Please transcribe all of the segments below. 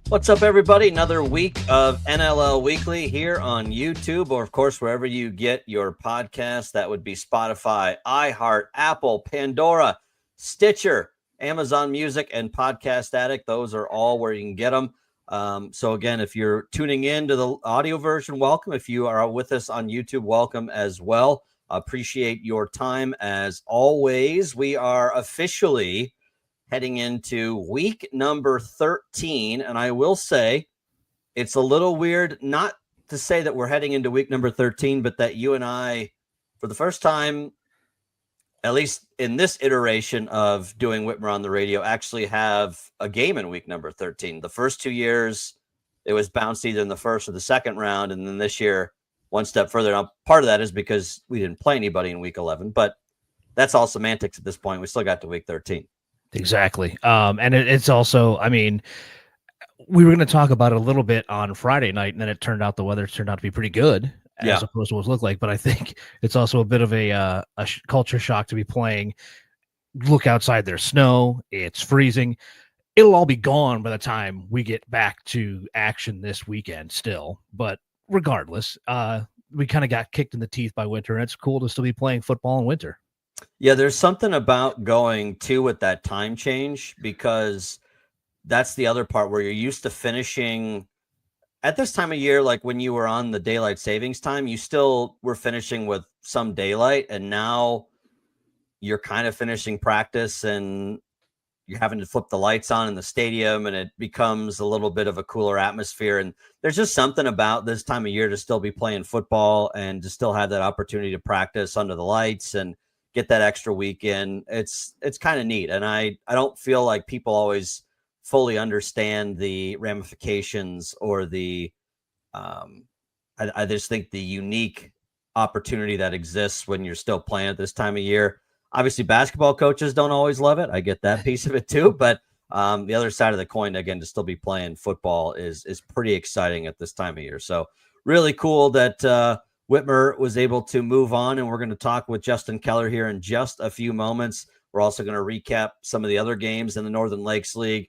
What's up, everybody? Another week of NLL Weekly here on YouTube, or of course, wherever you get your podcast. That would be Spotify, iHeart, Apple, Pandora, Stitcher, Amazon Music, and Podcast Addict. Those are all where you can get them. So again, if you're tuning in to the audio version, welcome. If you are with us on YouTube, welcome as well. Appreciate your time as always. We are officially heading into week number 13. And I will say it's a little weird not to say that we're heading into week number 13, but that you and I, for the first time, at least in this iteration of doing Whitmer on the radio, actually have a game in week number 13. The first 2 years, it was bounced either in the first or the second round. And then this year, one step further. Now, part of that is because we didn't play anybody in week 11, but that's all semantics at this point. We still got to week 13. Exactly. And it's also, I mean, we were going to talk about it a little bit on Friday night, and then it turned out the weather turned out to be pretty good as opposed to what it looked like. But I think it's also a bit of a culture shock to be playing. Look outside, there's snow. It's freezing. It'll all be gone by the time we get back to action this weekend still. But regardless, we kind of got kicked in the teeth by winter, and it's cool to still be playing football in winter. Yeah, there's something about going too with that time change, because that's the other part where you're used to finishing at this time of year. Like when you were on the daylight savings time, you still were finishing with some daylight, and now you're kind of finishing practice and you're having to flip the lights on in the stadium, and it becomes a little bit of a cooler atmosphere. And there's just something about this time of year to still be playing football and to still have that opportunity to practice under the lights and get that extra weekend. It's kind of neat. And I don't feel like people always fully understand the ramifications or the, I just think the unique opportunity that exists when you're still playing at this time of year. Obviously, basketball coaches don't always love it. I get that piece of it too. But the other side of the coin, again, to still be playing football is pretty exciting at this time of year. So really cool that Whitmer was able to move on, and we're going to talk with Justin Keller here in just a few moments. We're also going to recap some of the other games in the Northern Lakes League.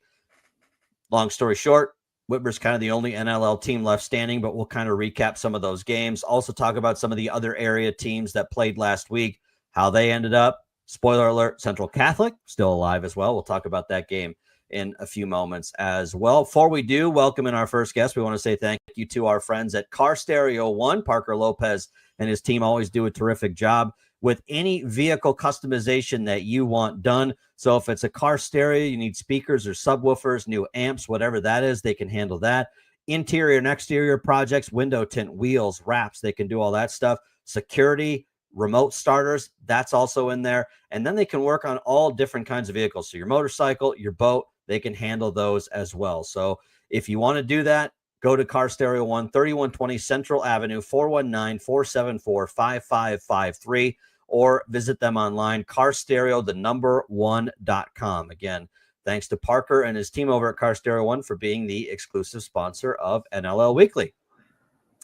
Long story short, Whitmer's kind of the only NLL team left standing, but we'll kind of recap some of those games. Also talk about some of the other area teams that played last week, how they ended up. Spoiler alert, Central Catholic still alive as well. We'll talk about that game in a few moments as well. Before we do, welcome in our first guest. We want to say thank you to our friends at Car Stereo One. Parker Lopez and his team always do a terrific job with any vehicle customization that you want done. So if it's a car stereo, you need speakers or subwoofers, new amps, whatever that is, they can handle that. Interior and exterior projects, window tint, wheels, wraps, they can do all that stuff. Security, remote starters, that's also in there. And then they can work on all different kinds of vehicles. So your motorcycle, your boat, they can handle those as well. So if you want to do that, go to Car Stereo One, 3120 Central Avenue, 419-474-5553, or visit them online, carstereo1.com. Again, thanks to Parker and his team over at Car Stereo One for being the exclusive sponsor of NLL Weekly.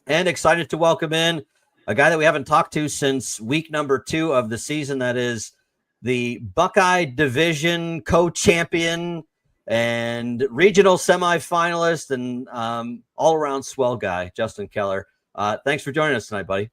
And excited to welcome in a guy that we haven't talked to since week number 2 of the season. That is the Buckeye Division co-champion and regional semifinalist and all-around swell guy, Justin Keller. Thanks for joining us tonight, buddy.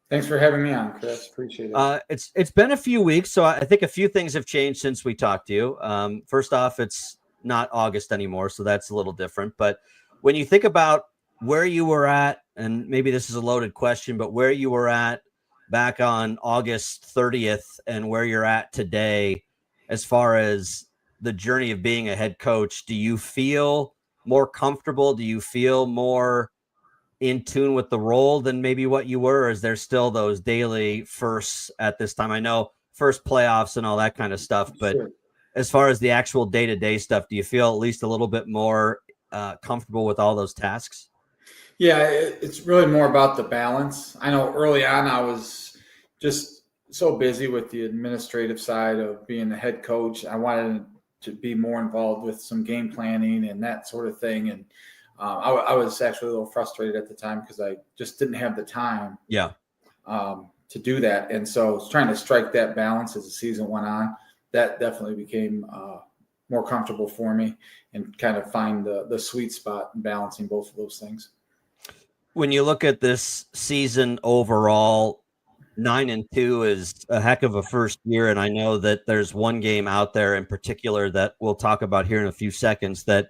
Thanks for having me on, Chris. Appreciate it. It's been a few weeks, so I think a few things have changed since we talked to you. First off, it's not August anymore, so that's a little different. But when you think about where you were at, and maybe this is a loaded question, but where you were at back on August 30th and where you're at today, as far as the journey of being a head coach, do you feel more comfortable? Do you feel more in tune with the role than maybe what you were? Or is there still those daily firsts at this time? I know first playoffs and all that kind of stuff, but sure, as far as the actual day-to-day stuff, do you feel at least a little bit more comfortable with all those tasks? Yeah, it's really more about the balance. I know early on I was just so busy with the administrative side of being the head coach. I wanted to be more involved with some game planning and that sort of thing. And I was actually a little frustrated at the time because I just didn't have the time to do that. And so trying to strike that balance as the season went on, that definitely became more comfortable for me and kind of find the sweet spot in balancing both of those things. When you look at this season overall, 9-2 is a heck of a first year. And I know that there's one game out there in particular that we'll talk about here in a few seconds that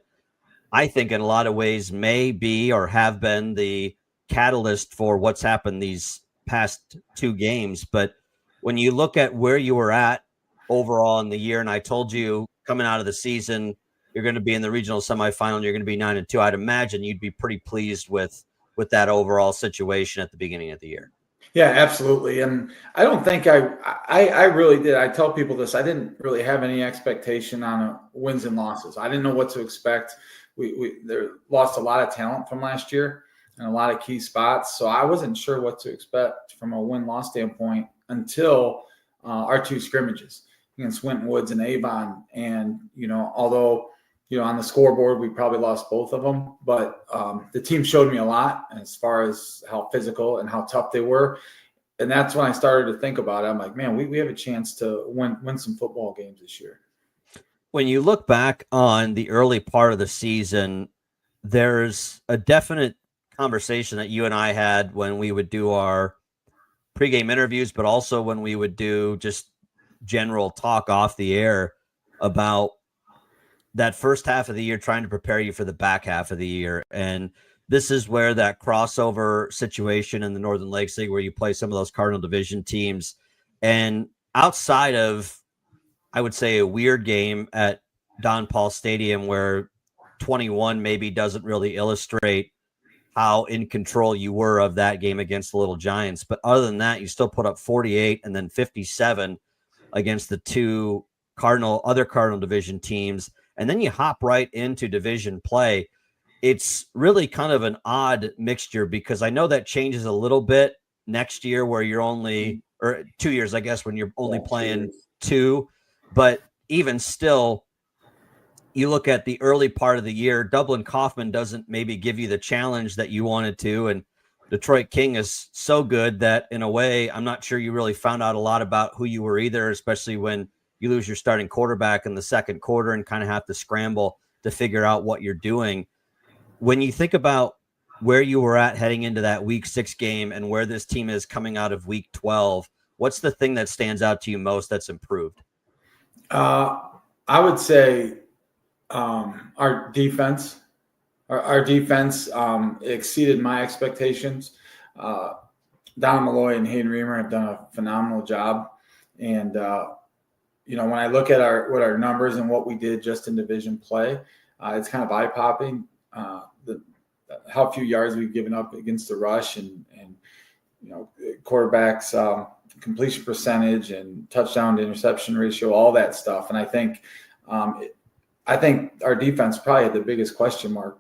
I think in a lot of ways may be or have been the catalyst for what's happened these past two games. But when you look at where you were at overall in the year, and I told you coming out of the season, you're going to be in the regional semifinal and you're going to be 9-2, I'd imagine you'd be pretty pleased with that overall situation at the beginning of the year. Yeah, absolutely. And I don't think I really did. I tell people this, I didn't really have any expectation on wins and losses. I didn't know what to expect. We lost a lot of talent from last year and a lot of key spots. So I wasn't sure what to expect from a win-loss standpoint until our two scrimmages against Winton Woods and Avon. And, although, on the scoreboard, we probably lost both of them, but the team showed me a lot as far as how physical and how tough they were. And that's when I started to think about it. I'm like, man, we have a chance to win some football games this year. When you look back on the early part of the season, there's a definite conversation that you and I had when we would do our pregame interviews, but also when we would do just general talk off the air about that first half of the year, trying to prepare you for the back half of the year. And this is where that crossover situation in the Northern Lakes League, where you play some of those Cardinal Division teams, and outside of, I would say, a weird game at Don Paul Stadium where 21 maybe doesn't really illustrate how in control you were of that game against the Little Giants. But other than that, you still put up 48 and then 57 against the two other Cardinal Division teams. And then you hop right into division play. It's really kind of an odd mixture because I know that changes a little bit next year where you're only, or 2 years, I guess, when you're only playing two. But even still, you look at the early part of the year, Dublin Kaufman doesn't maybe give you the challenge that you wanted to. And Detroit King is so good that in a way, I'm not sure you really found out a lot about who you were either, especially when you lose your starting quarterback in the second quarter and kind of have to scramble to figure out what you're doing. When you think about where you were at heading into that week 6 game and where this team is coming out of week 12, what's the thing that stands out to you most that's improved? I would say our defense. Our defense exceeded my expectations. Don Malloy and Hayden Reamer have done a phenomenal job. And, when I look at our numbers and what we did just in division play, it's kind of eye-popping. How few yards we've given up against the rush and quarterbacks completion percentage and touchdown to interception ratio, all that stuff. And I think our defense probably had the biggest question mark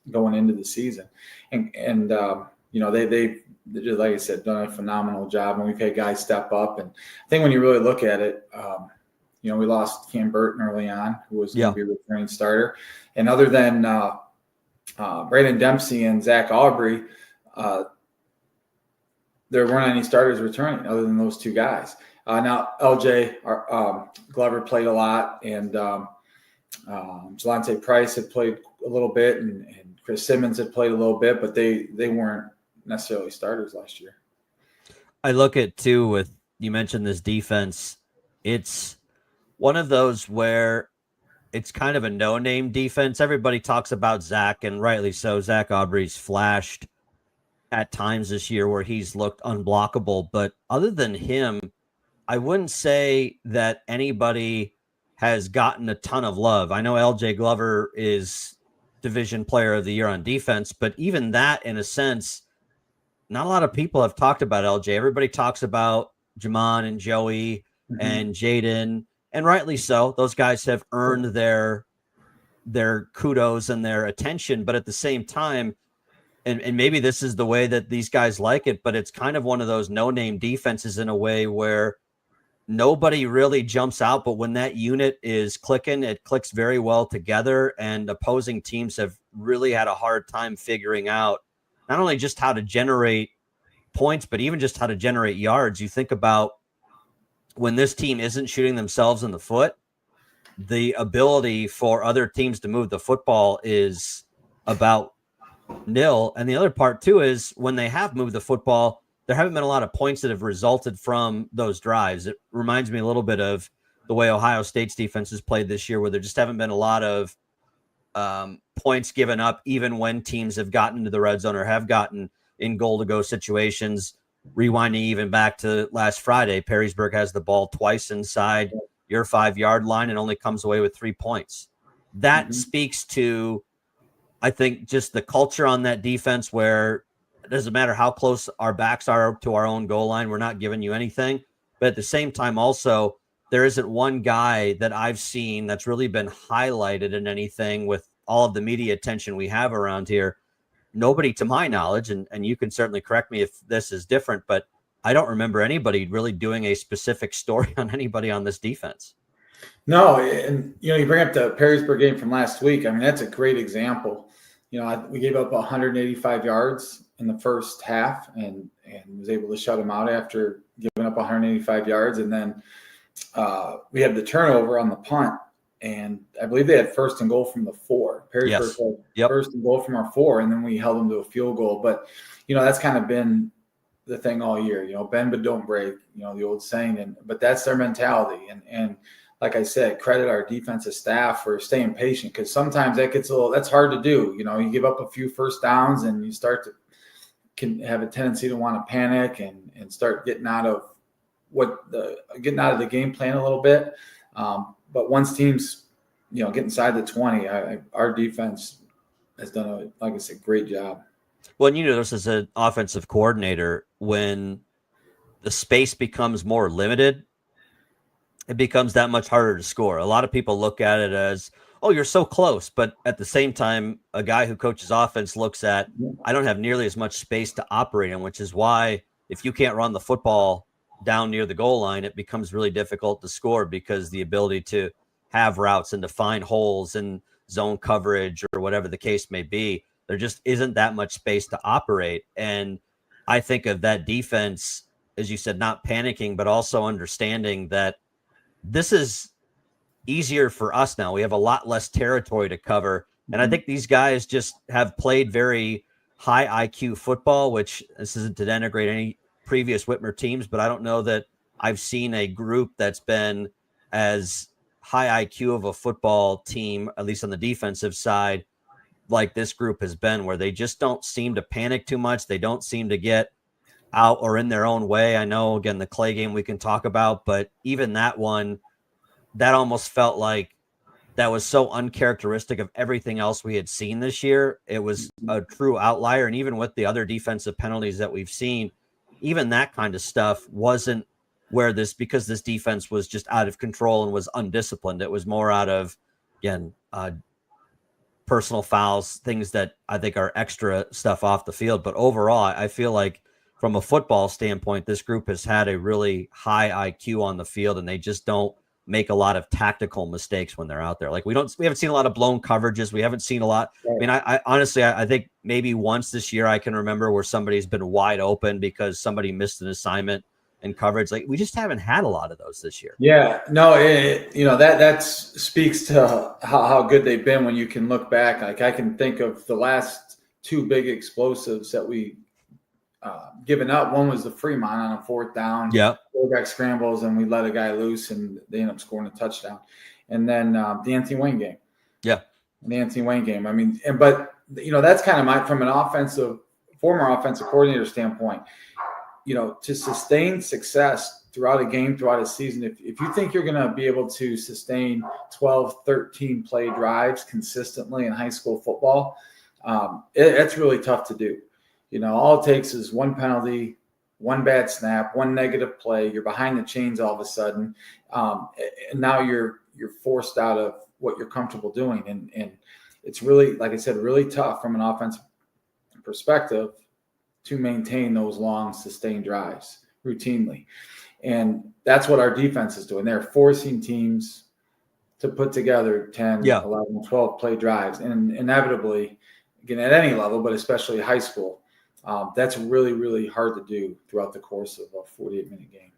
going into the season. And they've, like I said, done a phenomenal job, and we've had guys step up. And I think when you really look at it, we lost Cam Burton early on, who was going to be a returning starter. And other than Brandon Dempsey and Zach Aubrey, there weren't any starters returning other than those two guys. Now, LJ Glover played a lot, and Jelante Price had played a little bit, and Chris Simmons had played a little bit, but they weren't necessarily starters last year. I look at, too, with you mentioned this defense, it's one of those where it's kind of a no-name defense. Everybody talks about Zach, and rightly so. Zach Aubrey's flashed at times this year where he's looked unblockable. But other than him, I wouldn't say that anybody has gotten a ton of love. I know LJ Glover is Division Player of the Year on defense, but even that, in a sense, not a lot of people have talked about LJ. Everybody talks about Jamon and Joey and Jaden, and rightly so. Those guys have earned their kudos and their attention, but at the same time, and maybe this is the way that these guys like it, but it's kind of one of those no-name defenses in a way where nobody really jumps out, but when that unit is clicking, it clicks very well together, and opposing teams have really had a hard time figuring out not only just how to generate points, but even just how to generate yards. You think about when this team isn't shooting themselves in the foot, the ability for other teams to move the football is about nil. And the other part too is when they have moved the football, there haven't been a lot of points that have resulted from those drives. It reminds me a little bit of the way Ohio State's defense has played this year, where there just haven't been a lot of points given up, even when teams have gotten to the red zone or have gotten in goal to go situations. Rewinding even back to last Friday, Perrysburg has the ball twice inside your 5-yard line and only comes away with 3 points. That speaks to, I think, just the culture on that defense, where it doesn't matter how close our backs are to our own goal line, we're not giving you anything. But at the same time, also, there isn't one guy that I've seen that's really been highlighted in anything with all of the media attention we have around here. Nobody, to my knowledge, and you can certainly correct me if this is different, but I don't remember anybody really doing a specific story on anybody on this defense. No, and you bring up the Perrysburg game from last week. I mean, that's a great example. We gave up 185 yards in the first half, and was able to shut them out after giving up 185 yards, and then we had the turnover on the punt. And I believe they had first and goal from the 4. Perrysburg had first and goal from our 4, and then we held them to a field goal. But, that's kind of been the thing all year. Bend but don't break, the old saying. But that's their mentality. And like I said, credit our defensive staff for staying patient, because sometimes that's hard to do. You give up a few first downs and you can have a tendency to want to panic and start getting out of the game plan a little bit. But once teams, get inside the 20, our defense has done like I said, great job. Well, this as an offensive coordinator, when the space becomes more limited, it becomes that much harder to score. A lot of people look at it as, oh, you're so close. But at the same time, a guy who coaches offense looks at, I don't have nearly as much space to operate in, which is why if you can't run the football down near the goal line, it becomes really difficult to score, because the ability to have routes and to find holes in zone coverage or whatever the case may be, there just isn't that much space to operate. And I think of that defense, as you said, not panicking, but also understanding that this is easier for us now. We have a lot less territory to cover. And I think these guys just have played very high IQ football, which this isn't to denigrate any previous Whitmer teams, but I don't know that I've seen a group that's been as high IQ of a football team, at least on the defensive side, like this group has been, where they just don't seem to panic too much. They don't seem to get out or in their own way. I know, again, the Clay game we can talk about, but even that one, that almost felt like that was so uncharacteristic of everything else we had seen this year. It was a true outlier. And even with the other defensive penalties that we've seen, even that kind of stuff wasn't where because this defense was just out of control and was undisciplined. It was more out of, again, personal fouls, things that I think are extra stuff off the field. But overall, I feel like from a football standpoint, this group has had a really high IQ on the field, and they just don't make a lot of tactical mistakes when they're out there. Like we haven't seen a lot of blown coverages. We haven't seen a lot. I mean, I honestly, I think maybe once this year I can remember where somebody's been wide open because somebody missed an assignment in coverage. Like we just haven't had a lot of those this year. Yeah, no, that speaks to how good they've been when you can look back. Like I can think of the last 2 big explosives that we given up. One was the Fremont on a 4th down. Yeah. Quarterback scrambles and we let a guy loose and they end up scoring a touchdown. And then the Anthony Wayne game. Yeah. The Anthony Wayne game. I mean, but that's kind of from an former offensive coordinator standpoint, to sustain success throughout a game, throughout a season, if you think you're going to be able to sustain 12, 13 play drives consistently in high school football, it's really tough to do. All it takes is one penalty, one bad snap, one negative play. You're behind the chains all of a sudden. And now you're forced out of what you're comfortable doing. And it's really, like I said, really tough from an offensive perspective to maintain those long sustained drives routinely. And that's what our defense is doing. They're forcing teams to put together 10, 11, 12 play drives. And inevitably, again, at any level, but especially high school, that's really, really hard to do throughout the course of a 48-minute game.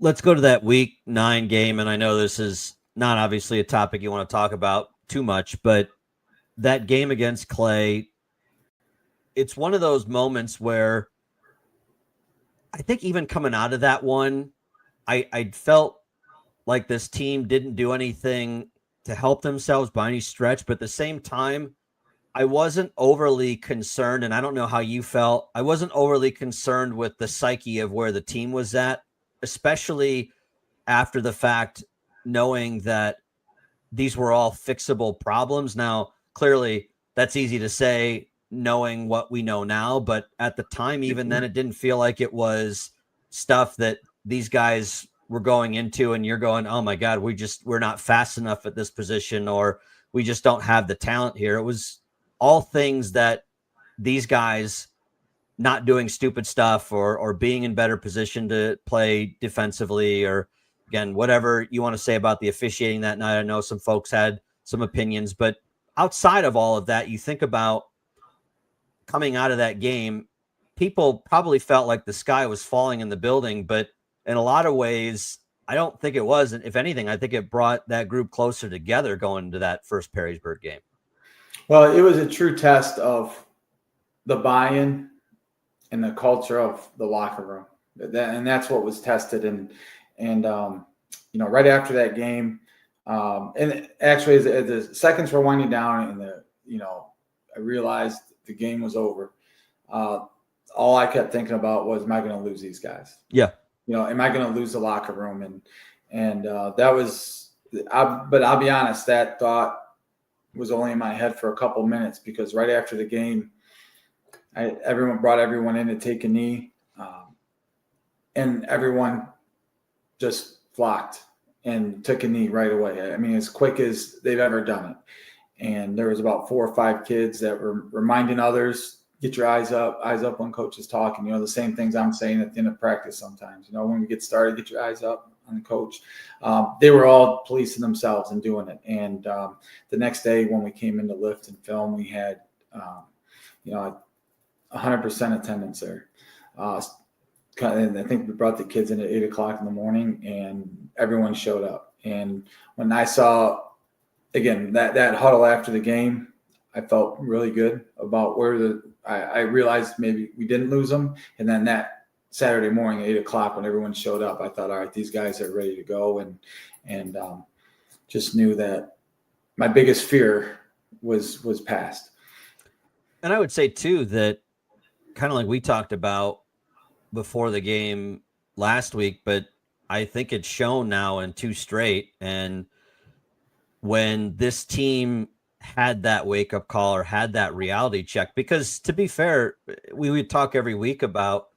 Let's go to that week 9 game. And I know this is not obviously a topic you want to talk about too much, but that game against Clay, it's one of those moments where I think even coming out of that one, I felt like this team didn't do anything to help themselves by any stretch, but at the same time, I wasn't overly concerned, and I don't know how you felt. I wasn't overly concerned with the psyche of where the team was at, especially after the fact, knowing that these were all fixable problems. Now, clearly, that's easy to say, knowing what we know now, but at the time, even then, it didn't feel like it was stuff that these guys were going into and you're going, oh my God, we're not fast enough at this position, or we just don't have the talent here. It was all things that these guys not doing stupid stuff or being in better position to play defensively, or again, whatever you want to say about the officiating that night. I know some folks had some opinions, but outside of all of that, you think about coming out of that game, people probably felt like the sky was falling in the building, but in a lot of ways, I don't think it was. And if anything, I think it brought that group closer together going into that first Perrysburg game. Well, it was a true test of the buy-in and the culture of the locker room. And that's what was tested. And right after that game, and actually as the seconds were winding down and I realized the game was over. All I kept thinking about was, am I going to lose these guys? Yeah. Am I going to lose the locker room? And that was, but I'll be honest, that thought was only in my head for a couple minutes, because right after the game, everyone brought everyone in to take a knee, and everyone just flocked and took a knee right away. I mean, as quick as they've ever done it. And there was about 4 or 5 kids that were reminding others, get your eyes up when coach is talking. The same things I'm saying at the end of practice sometimes. When we get started, get your eyes up on the coach. They were all policing themselves and doing it. And the next day when we came in to lift and film, we had 100% attendance there. And I think we brought the kids in at 8 o'clock in the morning, and everyone showed up. And when I saw, again, that huddle after the game, I felt really good about where I realized maybe we didn't lose them. And then that Saturday morning at 8 o'clock when everyone showed up, I thought, all right, these guys are ready to go. And just knew that my biggest fear was past. And I would say too, that kind of like we talked about before the game last week, but I think it's shown now in 2 straight. And when this team had that wake-up call or had that reality check, because to be fair, we would talk every week about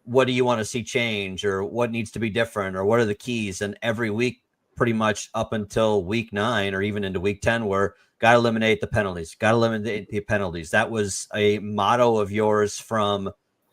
what do you want to see change, or what needs to be different, or what are the keys, and every week pretty much up until week 9 or even into week 10, where got to eliminate the penalties, that was a motto of yours from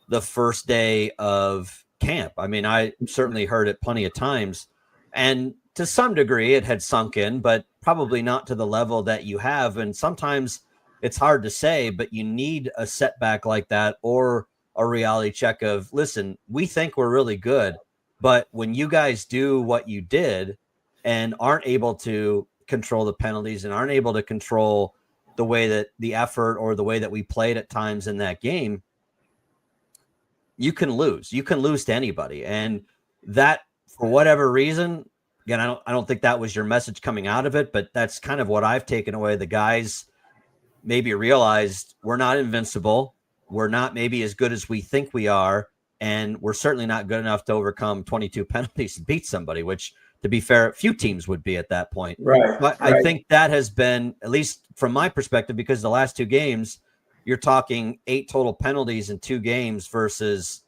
the first day of camp. I mean, I certainly heard it plenty of times, and to some degree it had sunk in, but probably not to the level that you have. And sometimes it's hard to say, but you need a setback like that, or a reality check of, listen, we think we're really good, but when you guys do what you did and aren't able to control the penalties and aren't able to control the way that the effort or the way that we played at times in that game, you can lose to anybody. And that, for whatever reason, again, I don't think that was your message coming out of it, but that's kind of what I've taken away. The guys maybe realized we're not invincible. We're not maybe as good as we think we are. And we're certainly not good enough to overcome 22 penalties and beat somebody, which, to be fair, few teams would be at that point. Right. But I think that has been, at least from my perspective, because the last 2 games, you're talking 8 total penalties in 2 games versus,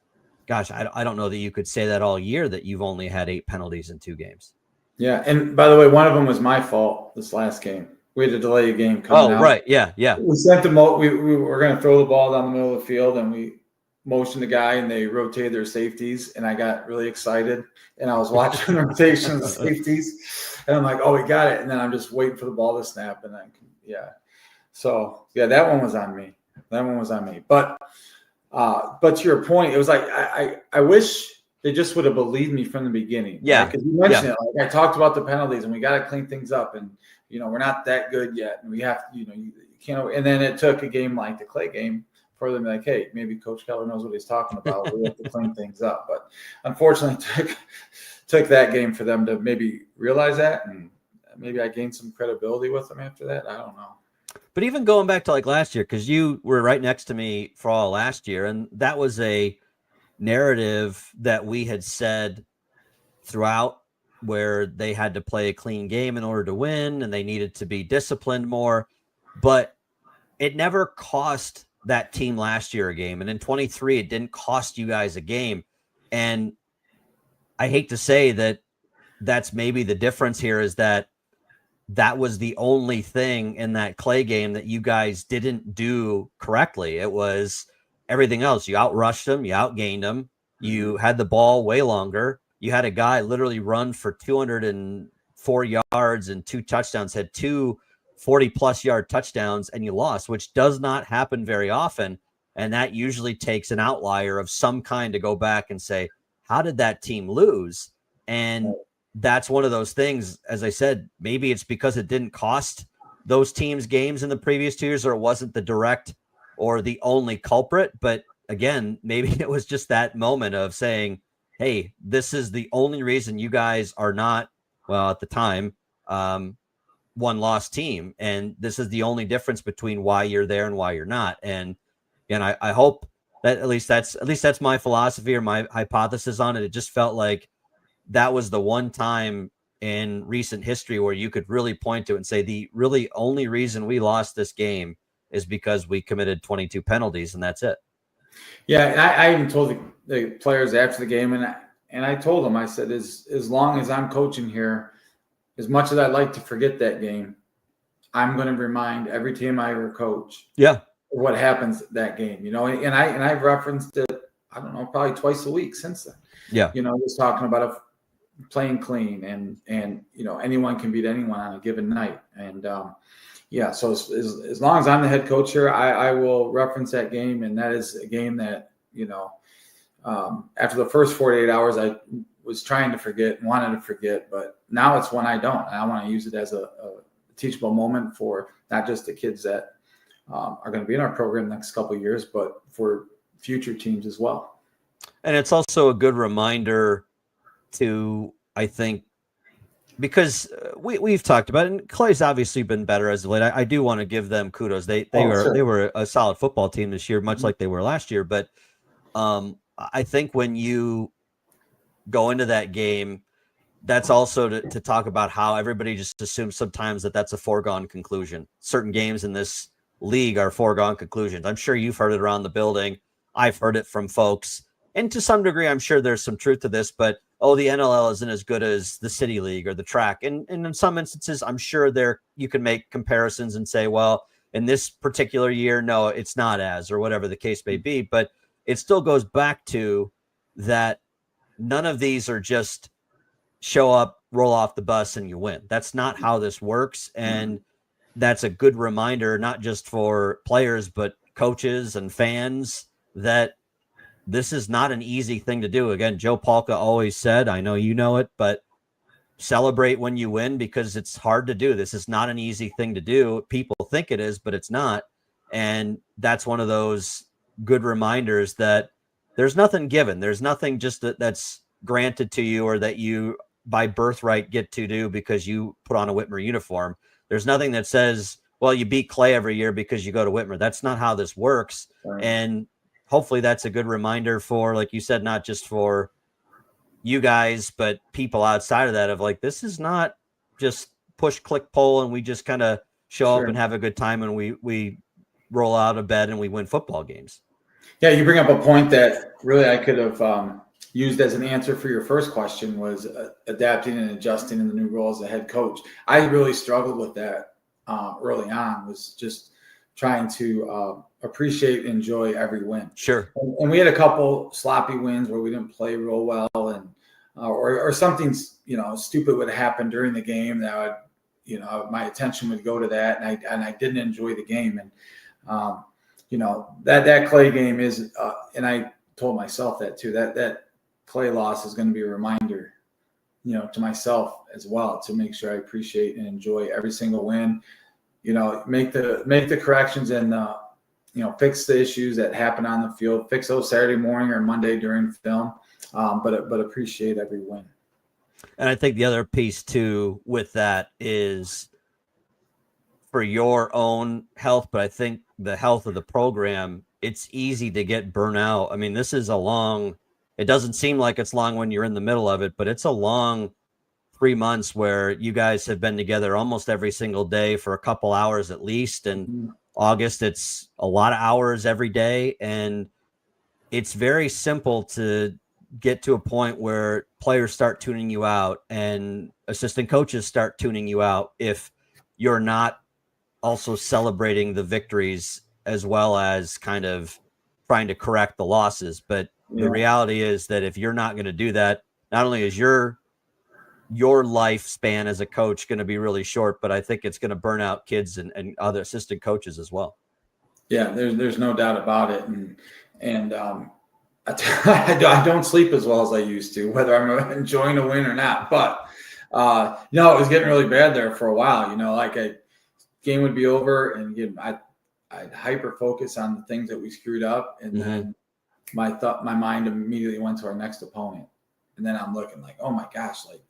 gosh, I don't know that you could say that all year, that you've only had 8 penalties in 2 games. Yeah, and by the way, one of them was my fault this last game. We had to delay a game coming out. Oh, right, yeah. We sent them out. We were going to throw the ball down the middle of the field, and we motioned the guy and they rotated their safeties, and I got really excited, and I was watching the rotation of the safeties, and I'm like, oh, we got it. And then I'm just waiting for the ball to snap. And then, so that one was on me. But to your point, it was like, I wish they just would have believed me from the beginning. Yeah. Because you mentioned it. Like, I talked about the penalties, and we got to clean things up, and, we're not that good yet. And we have, you can't, and then it took a game like the Clay game for them, like, hey, maybe Coach Keller knows what he's talking about. We have to clean things up. But unfortunately, took that game for them to maybe realize that, and maybe I gained some credibility with them after that. I don't know. But even going back to like last year, because you were right next to me for all last year, and that was a narrative that we had said throughout, where they had to play a clean game in order to win, and they needed to be disciplined more. But it never cost that team last year a game. And in 23, it didn't cost you guys a game. And I hate to say that that's maybe the difference here, is that was the only thing in that Clay game that you guys didn't do correctly. It was everything else. You outrushed them, you outgained them, you had the ball way longer. You had a guy literally run for 204 yards and 2 touchdowns, had 2 40-plus yard touchdowns, and you lost, which does not happen very often. And that usually takes an outlier of some kind to go back and say, how did that team lose? And that's one of those things, as I said, maybe it's because it didn't cost those teams games in the previous 2 years, or it wasn't the direct or the only culprit. But again, maybe it was just that moment of saying, hey, this is the only reason you guys are not, well, at the time, one-loss team. And this is the only difference between why you're there and why you're not. And I hope that at least that's my philosophy or my hypothesis on it. It just felt like that was the one time in recent history where you could really point to it and say the really only reason we lost this game is because we committed 22 penalties, and that's it. Yeah, I even told the players after the game, and I told them, I said, as long as I'm coaching here, as much as I'd like to forget that game, I'm going to remind every team I ever coach, what happens that game, and I've referenced it, I don't know, probably twice a week since then. Yeah, just talking about playing clean, and anyone can beat anyone on a given night, and so as long as I'm the head coach here, I will reference that game, and that is a game that after the first 48 hours, I was trying to forget and wanted to forget, but now it's one I don't. And I want to use it as a teachable moment for not just the kids that are going to be in our program the next couple of years, but for future teams as well. And it's also a good reminder to, I think, because we've talked about it, and Clay's obviously been better as of late. I do want to give them kudos. They were a solid football team this year, much like they were last year. But I think when you go into that game, that's also to talk about how everybody just assumes sometimes that that's a foregone conclusion. Certain games in this league are foregone conclusions. I'm sure you've heard it around the building. I've heard it from folks. And to some degree, I'm sure there's some truth to this, but, the NLL isn't as good as the City League or the track. And in some instances, I'm sure you can make comparisons and say, well, in this particular year, no, it's not as, or whatever the case may be. But it still goes back to that none of these are just show up, roll off the bus, and you win. That's not how this works. And that's a good reminder, not just for players, but coaches and fans, that this is not an easy thing to do. Again, Joe Palka always said, I know you know it, but celebrate when you win, because it's hard to do. This is not an easy thing to do. People think it is, but it's not. And that's one of those good reminders that there's nothing given. There's nothing just that's granted to you, or that you by birthright get to do because you put on a Whitmer uniform. There's nothing that says, well, you beat Clay every year because you go to Whitmer. That's not how this works. Right. And hopefully that's a good reminder for, like you said, not just for you guys, but people outside of that, of like, this is not just push, click, pull, and we just kind of show up and have a good time, and we roll out of bed and we win football games. Yeah, you bring up a point that really I could have used as an answer for your first question, was adapting and adjusting in the new role as a head coach. I really struggled with that early on, was just trying to appreciate and enjoy every win. Sure. And we had a couple sloppy wins where we didn't play real well, and or something stupid would happen during the game that would my attention would go to that, and I didn't enjoy the game. And that Clay game is, and I told myself that too. That Clay loss is going to be a reminder, to myself as well, to make sure I appreciate and enjoy every single win. Make the corrections and fix the issues that happen on the field. Fix those Saturday morning or Monday during film, but appreciate every win. And I think the other piece too with that is for your own health, but I think the health of the program. It's easy to get burnout. I mean, this is it doesn't seem like it's long when you're in the middle of it, but it's a long 3 months where you guys have been together almost every single day for a couple hours at least. And August, it's a lot of hours every day. And it's very simple to get to a point where players start tuning you out and assistant coaches start tuning you out if you're not also celebrating the victories as well as kind of trying to correct the losses. But the reality is that if you're not going to do that, not only is your lifespan as a coach going to be really short, but I think it's going to burn out kids and other assistant coaches as well. Yeah, there's no doubt about it. And I don't sleep as well as I used to, whether I'm enjoying a win or not. But it was getting really bad there for a while. Like a game would be over, and I'd hyper focus on the things that we screwed up, and then my mind immediately went to our next opponent, and then I'm looking like, oh my gosh, like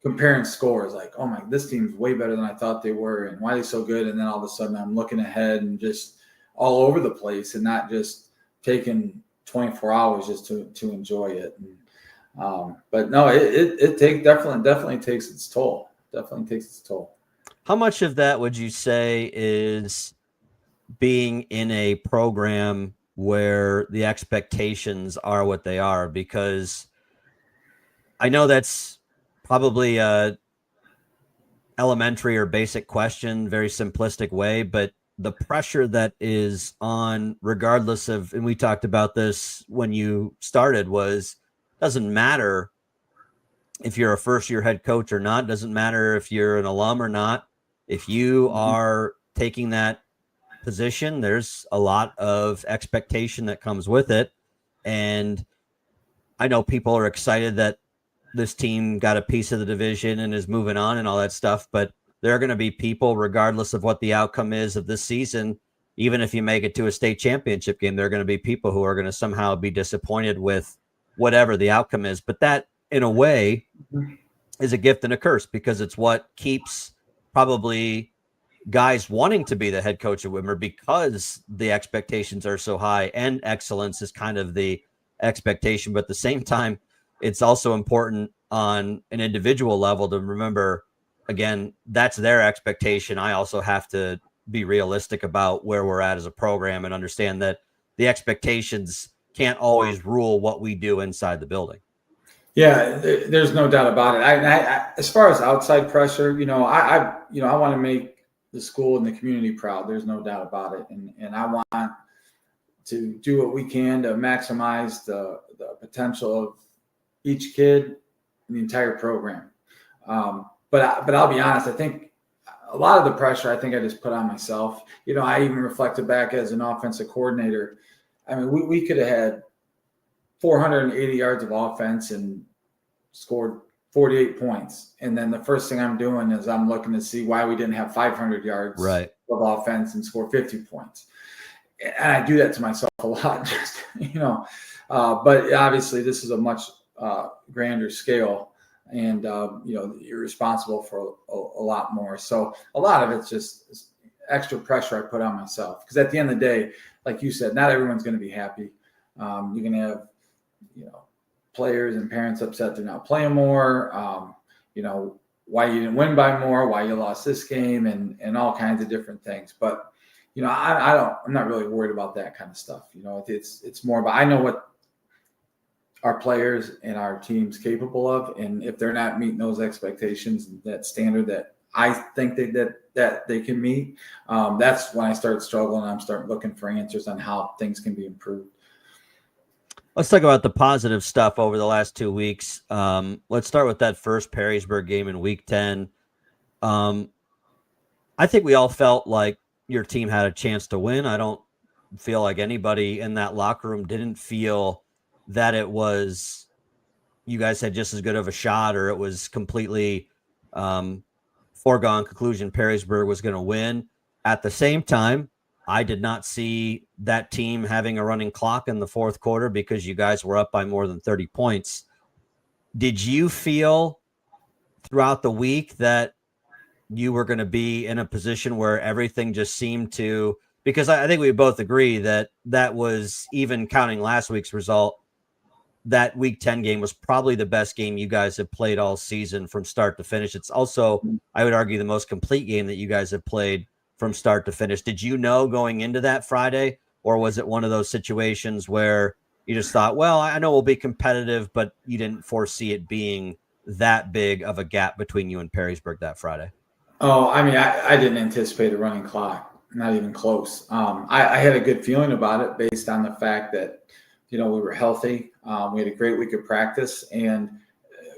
comparing scores, like, oh my, this team's way better than I thought they were, and why are they so good? And then all of a sudden I'm looking ahead and just all over the place, and not just taking 24 hours just to enjoy it. And, but no, it definitely takes its toll. Definitely takes its toll. How much of that would you say is being in a program where the expectations are what they are? Because I know that's probably a elementary or basic question, very simplistic way, but the pressure that is on, regardless of, and we talked about this when you started, was doesn't matter if you're a first-year head coach or not, doesn't matter if you're an alum or not. If you are taking that position, there's a lot of expectation that comes with it. And I know people are excited that this team got a piece of the division and is moving on and all that stuff, but there are going to be people, regardless of what the outcome is of this season, even if you make it to a state championship game, there are going to be people who are going to somehow be disappointed with whatever the outcome is. But that, in a way, is a gift and a curse, because it's what keeps probably guys wanting to be the head coach of Whitmer, because the expectations are so high and excellence is kind of the expectation. But at the same time, it's also important on an individual level to remember, again, that's their expectation. I also have to be realistic about where we're at as a program and understand that the expectations can't always rule what we do inside the building. Yeah, there's no doubt about it. I as far as outside pressure, I want to make the school and the community proud. There's no doubt about it, and I want to do what we can to maximize the potential of each kid in the entire program. But I'll be honest, I think a lot of the pressure I just put on myself. I even reflected back as an offensive coordinator. I mean, we could have had 480 yards of offense and scored 48 points. And then the first thing I'm doing is I'm looking to see why we didn't have 500 yards of offense and score 50 points. And I do that to myself a lot, just, but obviously this is a much grander scale, and, you're responsible for a lot more. So a lot of it's just extra pressure I put on myself, because at the end of the day, like you said, not everyone's going to be happy. You're going to have, players and parents upset they're not playing more, why you didn't win by more, why you lost this game, and all kinds of different things. But, I'm not really worried about that kind of stuff. It's more about, I know what our players and our team's capable of. And if they're not meeting those expectations, that standard that I think that they can meet. That's when I started struggling. I'm starting looking for answers on how things can be improved. Let's talk about the positive stuff over the last 2 weeks. Let's start with that first Perrysburg game in week 10. I think we all felt like your team had a chance to win. I don't feel like anybody in that locker room didn't feel that it was you guys had just as good of a shot, or it was completely foregone conclusion Perrysburg was going to win. At the same time, I did not see that team having a running clock in the fourth quarter because you guys were up by more than 30 points. Did you feel throughout the week that you were going to be in a position where everything just seemed to, because I think we both agree that that was, even counting last week's result, that week 10 game was probably the best game you guys have played all season from start to finish. It's also, I would argue, the most complete game that you guys have played from start to finish. Did you know going into that Friday, or was it one of those situations where you just thought, well, I know we'll be competitive, but you didn't foresee it being that big of a gap between you and Perrysburg that Friday? Oh, I mean, I didn't anticipate a running clock, not even close. I had a good feeling about it based on the fact that, we were healthy. We had a great week of practice. And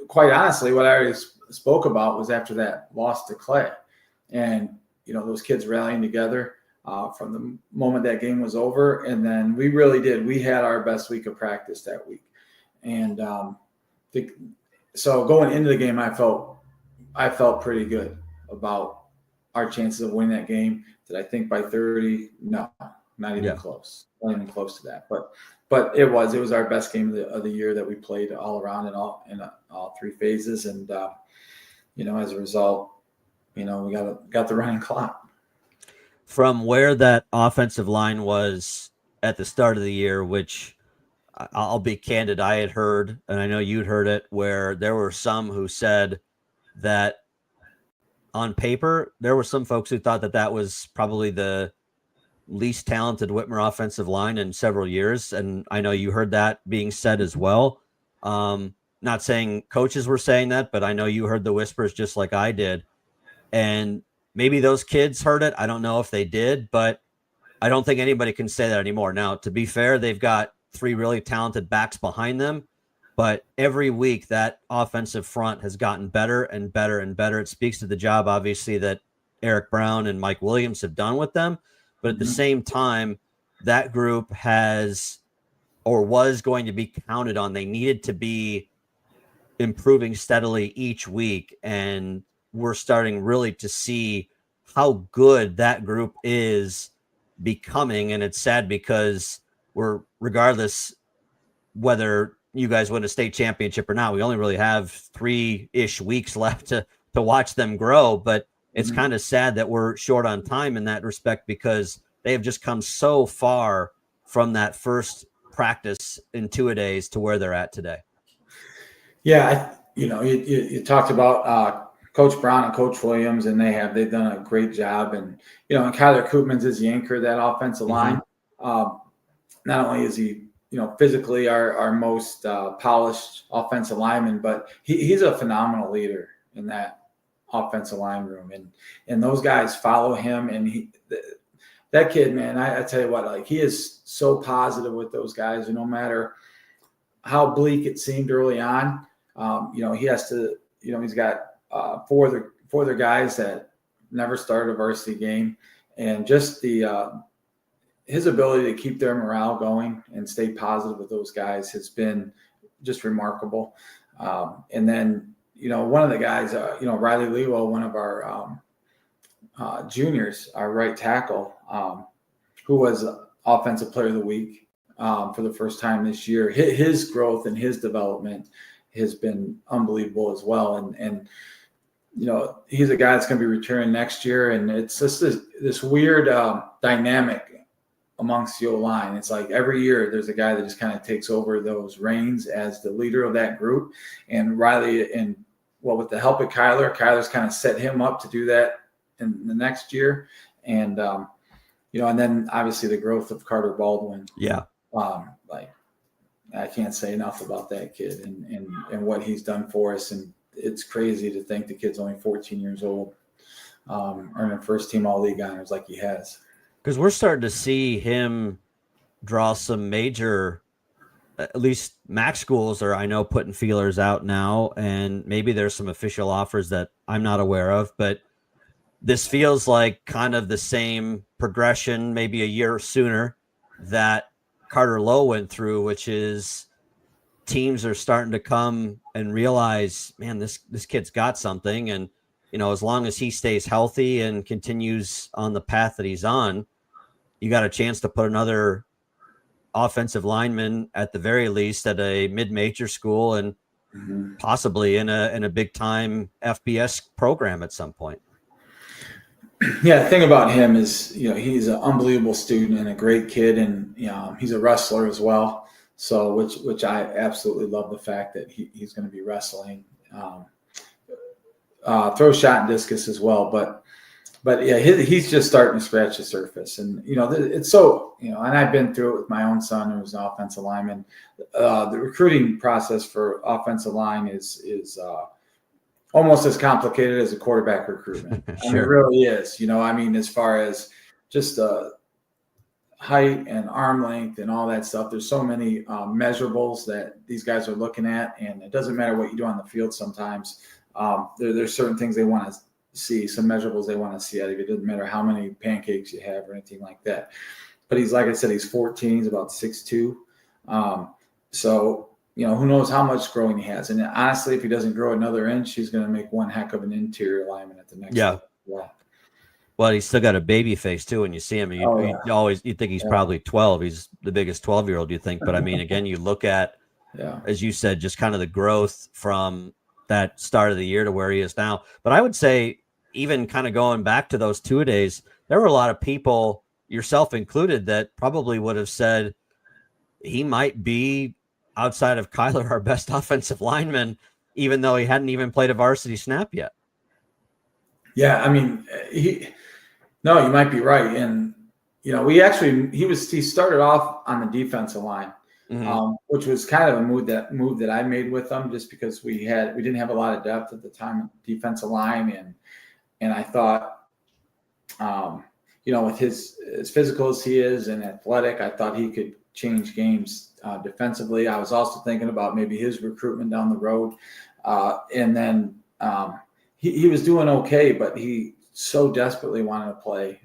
quite honestly, what I already spoke about was after that loss to Clay. And, those kids rallying together from the moment that game was over. And then we really did. We had our best week of practice that week. And so going into the game, I felt pretty good about our chances of winning that game. Did I think by 30? No, not even close. Not even close to that. But it was our best game of the year that we played all around in all three phases. And as a result, we got the running clock. From where that offensive line was at the start of the year, which I'll be candid, I had heard, and I know you'd heard it, where there were some who said that on paper, there were some folks who thought that was probably the least talented Whitmer offensive line in several years. And I know you heard that being said as well. Not saying coaches were saying that, but I know you heard the whispers just like I did. And maybe those kids heard it. I don't know if they did, but I don't think anybody can say that anymore. Now, to be fair, they've got 3 really talented backs behind them, but every week that offensive front has gotten better and better and better. It speaks to the job, obviously, that Eric Brown and Mike Williams have done with them. But at the same time, that group has, or was going to be counted on. They needed to be improving steadily each week. And we're starting really to see how good that group is becoming. And it's sad because regardless whether you guys win a state championship or not, we only really have 3-ish weeks left to watch them grow. But it's kind of sad that we're short on time in that respect, because they have just come so far from that first practice in 2-a-days to where they're at today. Yeah. You talked about Coach Brown and Coach Williams, and they've done a great job. And, and Kyler Koopmans is the anchor of that offensive line. Not only is he, physically our most polished offensive lineman, but he's a phenomenal leader in that offensive line room. And those guys follow him. And that kid, man, I tell you what, like, he is so positive with those guys. And no matter how bleak it seemed early on, he has to, he's got 4 other guys that never started a varsity game. And just his ability to keep their morale going and stay positive with those guys has been just remarkable. And then, one of the guys, Riley Lewa, one of our juniors, our right tackle, who was Offensive Player of the Week for the first time this year. His growth and his development has been unbelievable as well. And he's a guy that's going to be returning next year. And it's just this weird dynamic amongst the O-line. It's like every year there's a guy that just kind of takes over those reins as the leader of that group. And Riley, with the help of Kyler's kind of set him up to do that in the next year. And, and then obviously the growth of Carter Baldwin. Yeah. I can't say enough about that kid and what he's done for us. And it's crazy to think the kid's only 14 years old. earning first team all league honors like he has. Because we're starting to see him draw some major, at least MAC schools are, I know, putting feelers out now, and maybe there's some official offers that I'm not aware of, but this feels like kind of the same progression, maybe a year sooner, that Carter Lowe went through, which is teams are starting to come and realize, man, this kid's got something. And, as long as he stays healthy and continues on the path that he's on, you got a chance to put another offensive lineman at the very least at a mid-major school and possibly in a big time FBS program at some point. Yeah, the thing about him is, he's an unbelievable student and a great kid, and he's a wrestler as well. So, which I absolutely love the fact that he's going to be wrestling, throw shot and discus as well. But yeah, he's just starting to scratch the surface, and it's so and I've been through it with my own son who's an offensive lineman. The recruiting process for offensive line is almost as complicated as a quarterback recruitment. Sure. I mean, it really is. As far as just height and arm length and all that stuff, there's so many measurables that these guys are looking at, and it doesn't matter what you do on the field. Sometimes there's certain things they want to see, some measurables they want to see out of you. It doesn't matter how many pancakes you have or anything like that. But he's, like I said, he's 14. He's about 6'2". So, who knows how much growing he has. And honestly, if he doesn't grow another inch, he's going to make one heck of an interior lineman at the next level. Yeah. Well, he's still got a baby face too. When you see him, you think he's probably 12. He's the biggest 12-year-old, you think. But I mean, again, you look at, as you said, just kind of the growth from that start of the year to where he is now. But I would say, even kind of going back to those two-a-days, there were a lot of people, yourself included, that probably would have said he might be, outside of Kyler, our best offensive lineman, even though he hadn't even played a varsity snap yet. Yeah, I mean, you might be right. And, he started off on the defensive line, which was kind of a move that I made with him, just because we didn't have a lot of depth at the time, defensive line. And I thought, with his as physical as he is and athletic, I thought he could change games defensively. I was also thinking about maybe his recruitment down the road. And then he was doing okay, but he so desperately wanted to play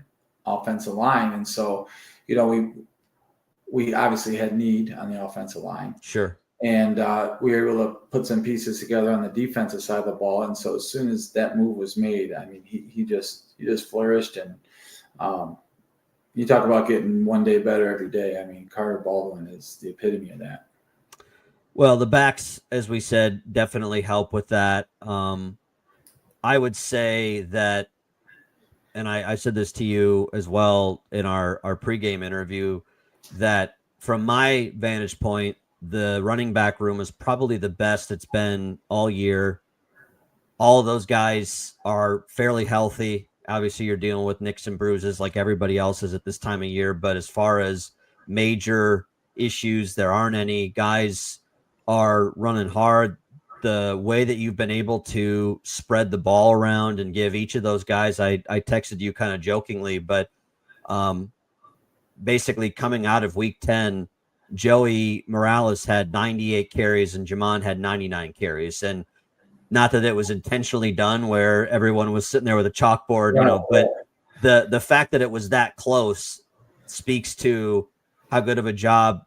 offensive line. And so, we obviously had need on the offensive line. Sure. And we were able to put some pieces together on the defensive side of the ball. And so as soon as that move was made, I mean, he just flourished. And you talk about getting one day better every day. I mean, Carter Baldwin is the epitome of that. Well, the backs, as we said, definitely help with that. I would say that, and I said this to you as well in our pregame interview, that from my vantage point, the running back room is probably the best it's been all year. All of those guys are fairly healthy. Obviously, you're dealing with nicks and bruises like everybody else is at this time of year. But as far as major issues, there aren't any. Guys are running hard. The way that you've been able to spread the ball around and give each of those guys, I texted you kind of jokingly, but basically coming out of week 10, Joey Morales had 98 carries and Jamon had 99 carries. And not that it was intentionally done where everyone was sitting there with a chalkboard, but the fact that it was that close speaks to how good of a job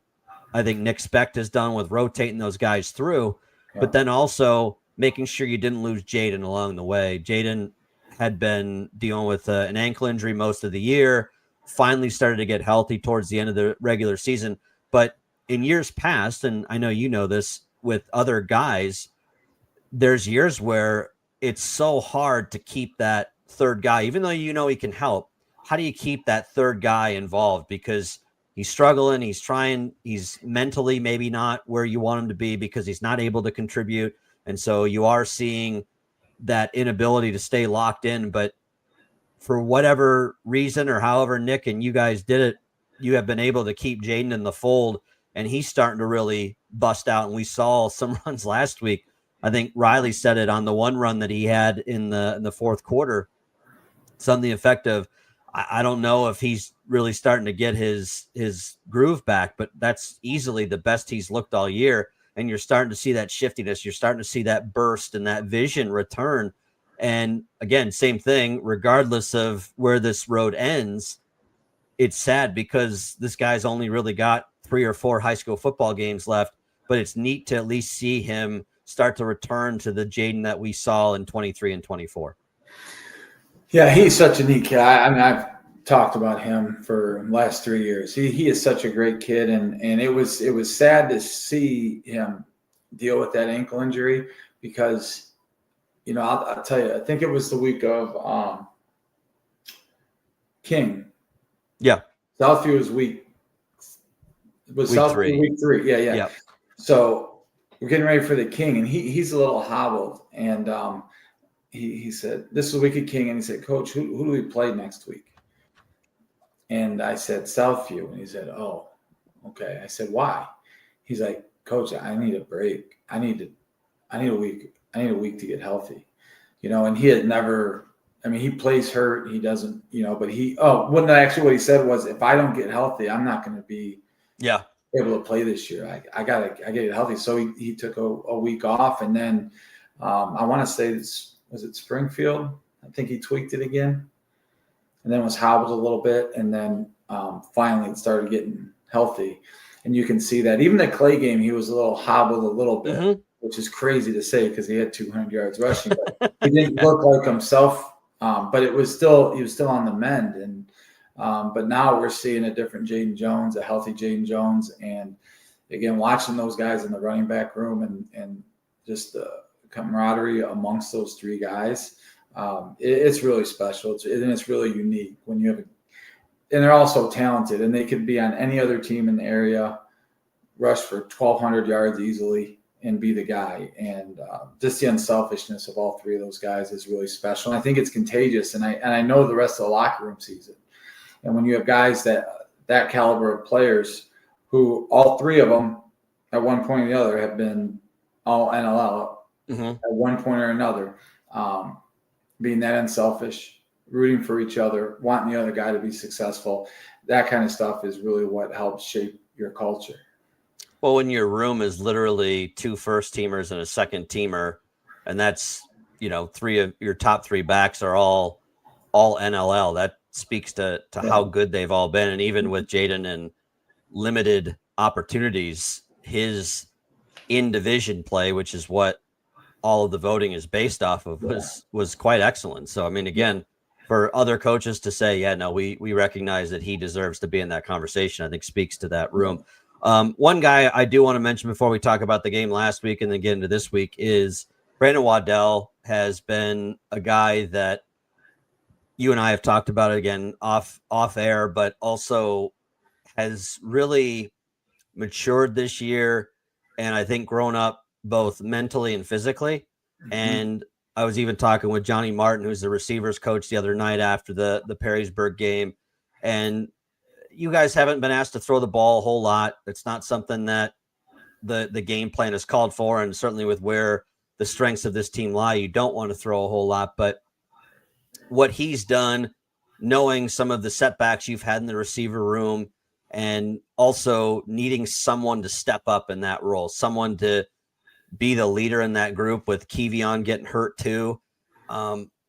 I think Nick Specht has done with rotating those guys through, but then also making sure you didn't lose Jaden along the way. Jaden had been dealing with an ankle injury most of the year, finally started to get healthy towards the end of the regular season. But in years past, and I know you know this with other guys, there's years where it's so hard to keep that third guy, even though he can help. How do you keep that third guy involved? Because he's struggling, he's trying, he's mentally maybe not where you want him to be because he's not able to contribute. And so you are seeing that inability to stay locked in. But for whatever reason or however Nick and you guys did it, you have been able to keep Jaden in the fold, and he's starting to really bust out. And we saw some runs last week. I think Riley said it on the one run that he had in the fourth quarter. something effective. I don't know if he's really starting to get his groove back, but that's easily the best he's looked all year. And you're starting to see that shiftiness. You're starting to see that burst and that vision return. And again, same thing, regardless of where this road ends, it's sad because this guy's only really got 3 or 4 high school football games left, but it's neat to at least see him start to return to the Jaden that we saw in 23 and 24. Yeah, he's such a neat kid. I mean, I've talked about him for the last 3 years. He is such a great kid, and it was sad to see him deal with that ankle injury because, I'll tell you, I think it was the week of King. Yeah, Southview was week 3. Week 3. Yeah. Yep. So we're getting ready for the King, and he's a little hobbled, and he said, this is the week of King, and he said, Coach, who do we play next week? And I said, Southview. And he said, oh, okay. I said, why? He's like, Coach, I need a break. I need a week. I need a week to get healthy. And he had never, he plays hurt. He doesn't, but what he said was, if I don't get healthy, I'm not going to be able to play this year. I get healthy. So he took a week off, and then I want to say was it Springfield? I think he tweaked it again, and then was hobbled a little bit, and then finally it started getting healthy. And you can see that even the Clay game, he was a little hobbled a little bit, which is crazy to say because he had 200 yards rushing, but he didn't look like himself. But he was still on the mend, and but now we're seeing a different Jaden Jones, a healthy Jaden Jones, and again watching those guys in the running back room and just the camaraderie amongst those 3 guys. It's really special. It's really unique when you have and they're all so talented, and they could be on any other team in the area, rush for 1,200 yards easily, and be the guy. And just the unselfishness of all 3 of those guys is really special. And I think it's contagious, and I know the rest of the locker room sees it. And when you have guys that caliber of players, who all 3 of them at one point or the other have been all NLL at one point or another, being that unselfish, rooting for each other, wanting the other guy to be successful, that kind of stuff is really what helps shape your culture. Well, when your room is literally 2 first-teamers and a second-teamer, and that's 3 of your top 3 backs are all NLL, that speaks to how good they've all been. And even with Jaden and limited opportunities, his in-division play, which is what all of the voting is based off of, was quite excellent. So, again, for other coaches to say, we recognize that he deserves to be in that conversation, I think speaks to that room. One guy I do want to mention before we talk about the game last week and then get into this week is Brandon Waddell has been a guy that you and I have talked about again off air, but also has really matured this year, and I think grown up both mentally and physically. And I was even talking with Johnny Martin, who's the receivers coach, the other night after the Perrysburg game. And you guys haven't been asked to throw the ball a whole lot. It's not something that the game plan is called for. And certainly with where the strengths of this team lie, you don't want to throw a whole lot. But what he's done, knowing some of the setbacks you've had in the receiver room, and also needing someone to step up in that role, someone to be the leader in that group, with Kevion getting hurt too.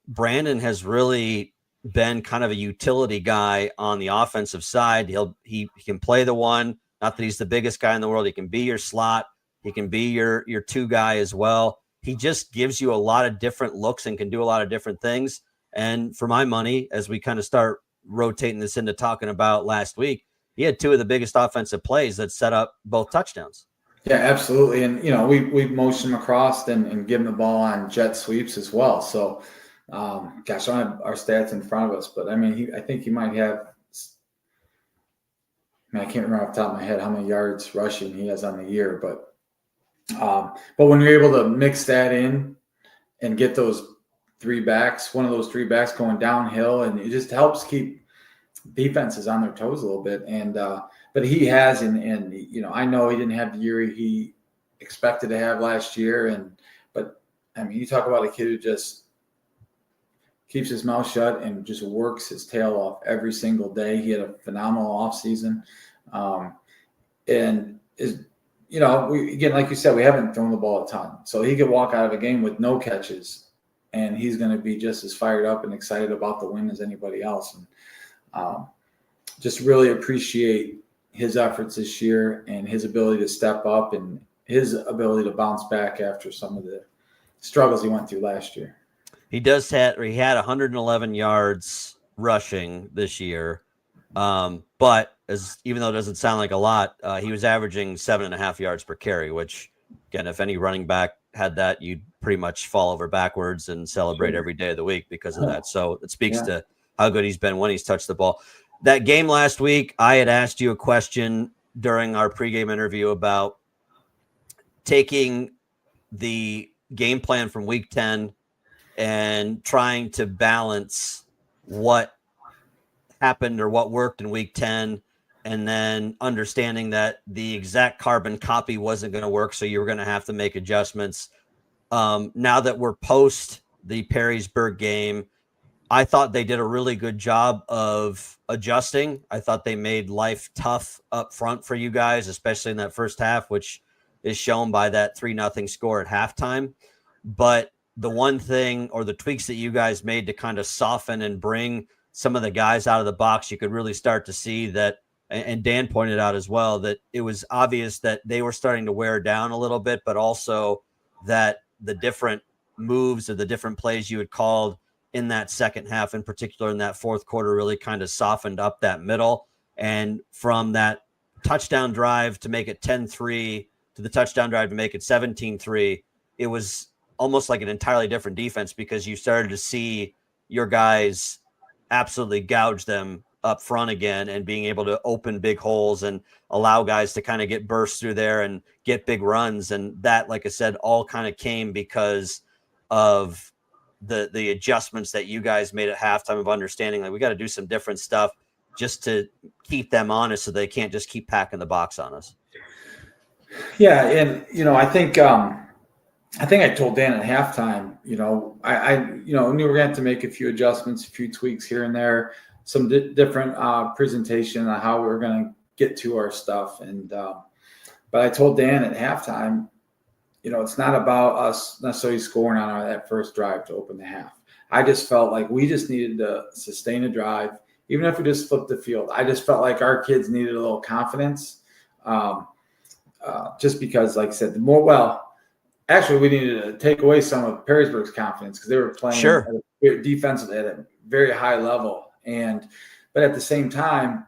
Brandon has really been kind of a utility guy on the offensive side. He can play the one, not that he's the biggest guy in the world. He can be your slot. He can be your 2 guy as well. He just gives you a lot of different looks and can do a lot of different things. And for my money, as we kind of start rotating this into talking about last week, he had 2 of the biggest offensive plays that set up both touchdowns. Yeah, absolutely. And, we motion him across and give him the ball on jet sweeps as well. So, I don't have our stats in front of us, but I think he might have, I can't remember off the top of my head how many yards rushing he has on the year, but when you're able to mix that in and get those 3 backs, one of those 3 backs going downhill, and it just helps keep defenses on their toes a little bit. And, but he has, and I know he didn't have the year he expected to have last year. But you talk about a kid who just keeps his mouth shut and just works his tail off every single day. He had a phenomenal offseason. And is, again, like you said, we haven't thrown the ball a ton. So he could walk out of a game with no catches, and he's going to be just as fired up and excited about the win as anybody else. And just really appreciate his efforts this year and his ability to step up and his ability to bounce back after some of the struggles he went through last year. He had 111 yards rushing this year. But even though it doesn't sound like a lot, he was averaging 7.5 yards per carry, which again, if any running back had that, you'd pretty much fall over backwards and celebrate every day of the week because of that. So it speaks to how good he's been when he's touched the ball. That game last week, I had asked you a question during our pregame interview about taking the game plan from week 10 and trying to balance what happened or what worked in week 10, and then understanding that the exact carbon copy wasn't going to work. So you were going to have to make adjustments. Now that we're post the Perrysburg game, I thought they did a really good job of adjusting. I thought they made life tough up front for you guys, especially in that first half, which is shown by that 3-0 score at halftime. But the one thing, or the tweaks that you guys made to kind of soften and bring some of the guys out of the box, you could really start to see that, and Dan pointed out as well, that it was obvious that they were starting to wear down a little bit, but also that the different moves or the different plays you had called in that second half, in particular in that fourth quarter, really kind of softened up that middle. And from that touchdown drive to make it 10-3 to the touchdown drive to make it 17-3, it was almost like an entirely different defense, because you started to see your guys absolutely gouge them up front again and being able to open big holes and allow guys to kind of get bursts through there and get big runs. And that, like I said, all kind of came because of the adjustments that you guys made at halftime of understanding, like, we got to do some different stuff just to keep them honest so they can't just keep packing the box on us. Yeah. And, I think I told Dan at halftime, I knew we were going to have to make a few adjustments, a few tweaks here and there, some different presentation on how we were going to get to our stuff. And, but I told Dan at halftime, it's not about us necessarily scoring on that first drive to open the half. I just felt like we just needed to sustain a drive, even if we just flipped the field. I just felt like our kids needed a little confidence, just because, like I said, actually, we needed to take away some of Perrysburg's confidence, because they were playing defensively at a very high level. But at the same time,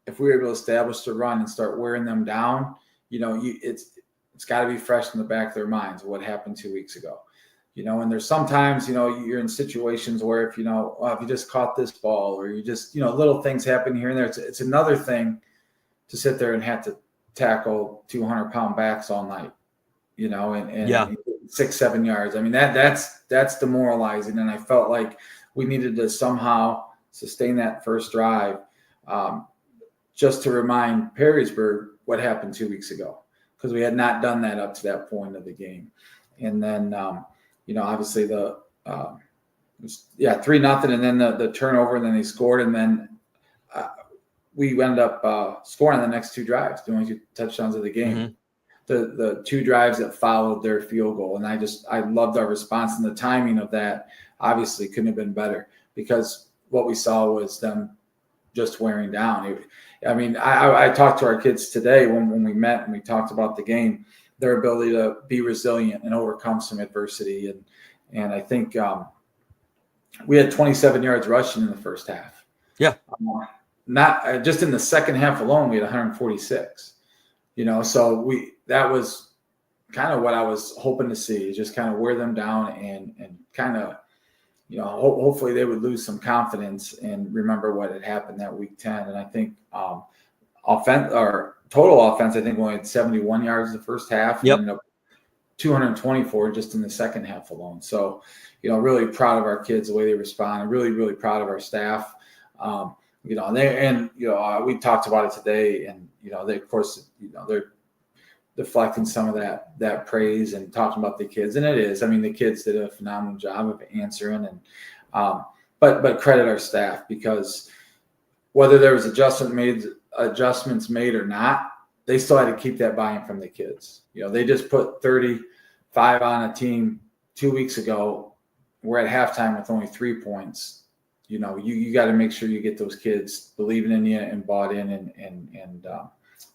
if we were able to establish the run and start wearing them down, it's got to be fresh in the back of their minds what happened 2 weeks ago. And there's sometimes, you're in situations where if you just caught this ball, or you just, little things happen here and there. It's another thing to sit there and have to tackle 200-pound backs all night, and 6-7 yards. I mean, that's demoralizing. And I felt like we needed to somehow sustain that first drive, just to remind Perrysburg what happened 2 weeks ago, because we had not done that up to that point of the game. And then, obviously 3-0, and then the turnover, and then they scored, and then we ended up scoring on the next two drives, the only two touchdowns of the game. Mm-hmm. The two drives that followed their field goal. And I loved our response, and the timing of that obviously couldn't have been better, because what we saw was them just wearing down. I talked to our kids today when we met and we talked about the game, their ability to be resilient and overcome some adversity. And I think we had 27 yards rushing in the first half. Yeah. Not just in the second half alone, we had 146. So that was kind of what I was hoping to see, is just kind of wear them down and kind of, hopefully they would lose some confidence and remember what had happened that week 10. And I think total offense, I think we only had 71 yards the first half. Yep. And 224 just in the second half alone. So, really proud of our kids, the way they respond. Really, really proud of our staff. We talked about it today, and they, of course, they're deflecting some of that praise and talking about the kids, and it is. I mean, the kids did a phenomenal job of answering, and But credit our staff, because whether there was adjustments made or not, they still had to keep that buy-in from the kids. They just put 35 on a team 2 weeks ago. We're at halftime with only 3 points. You got to make sure you get those kids believing in you and bought in, and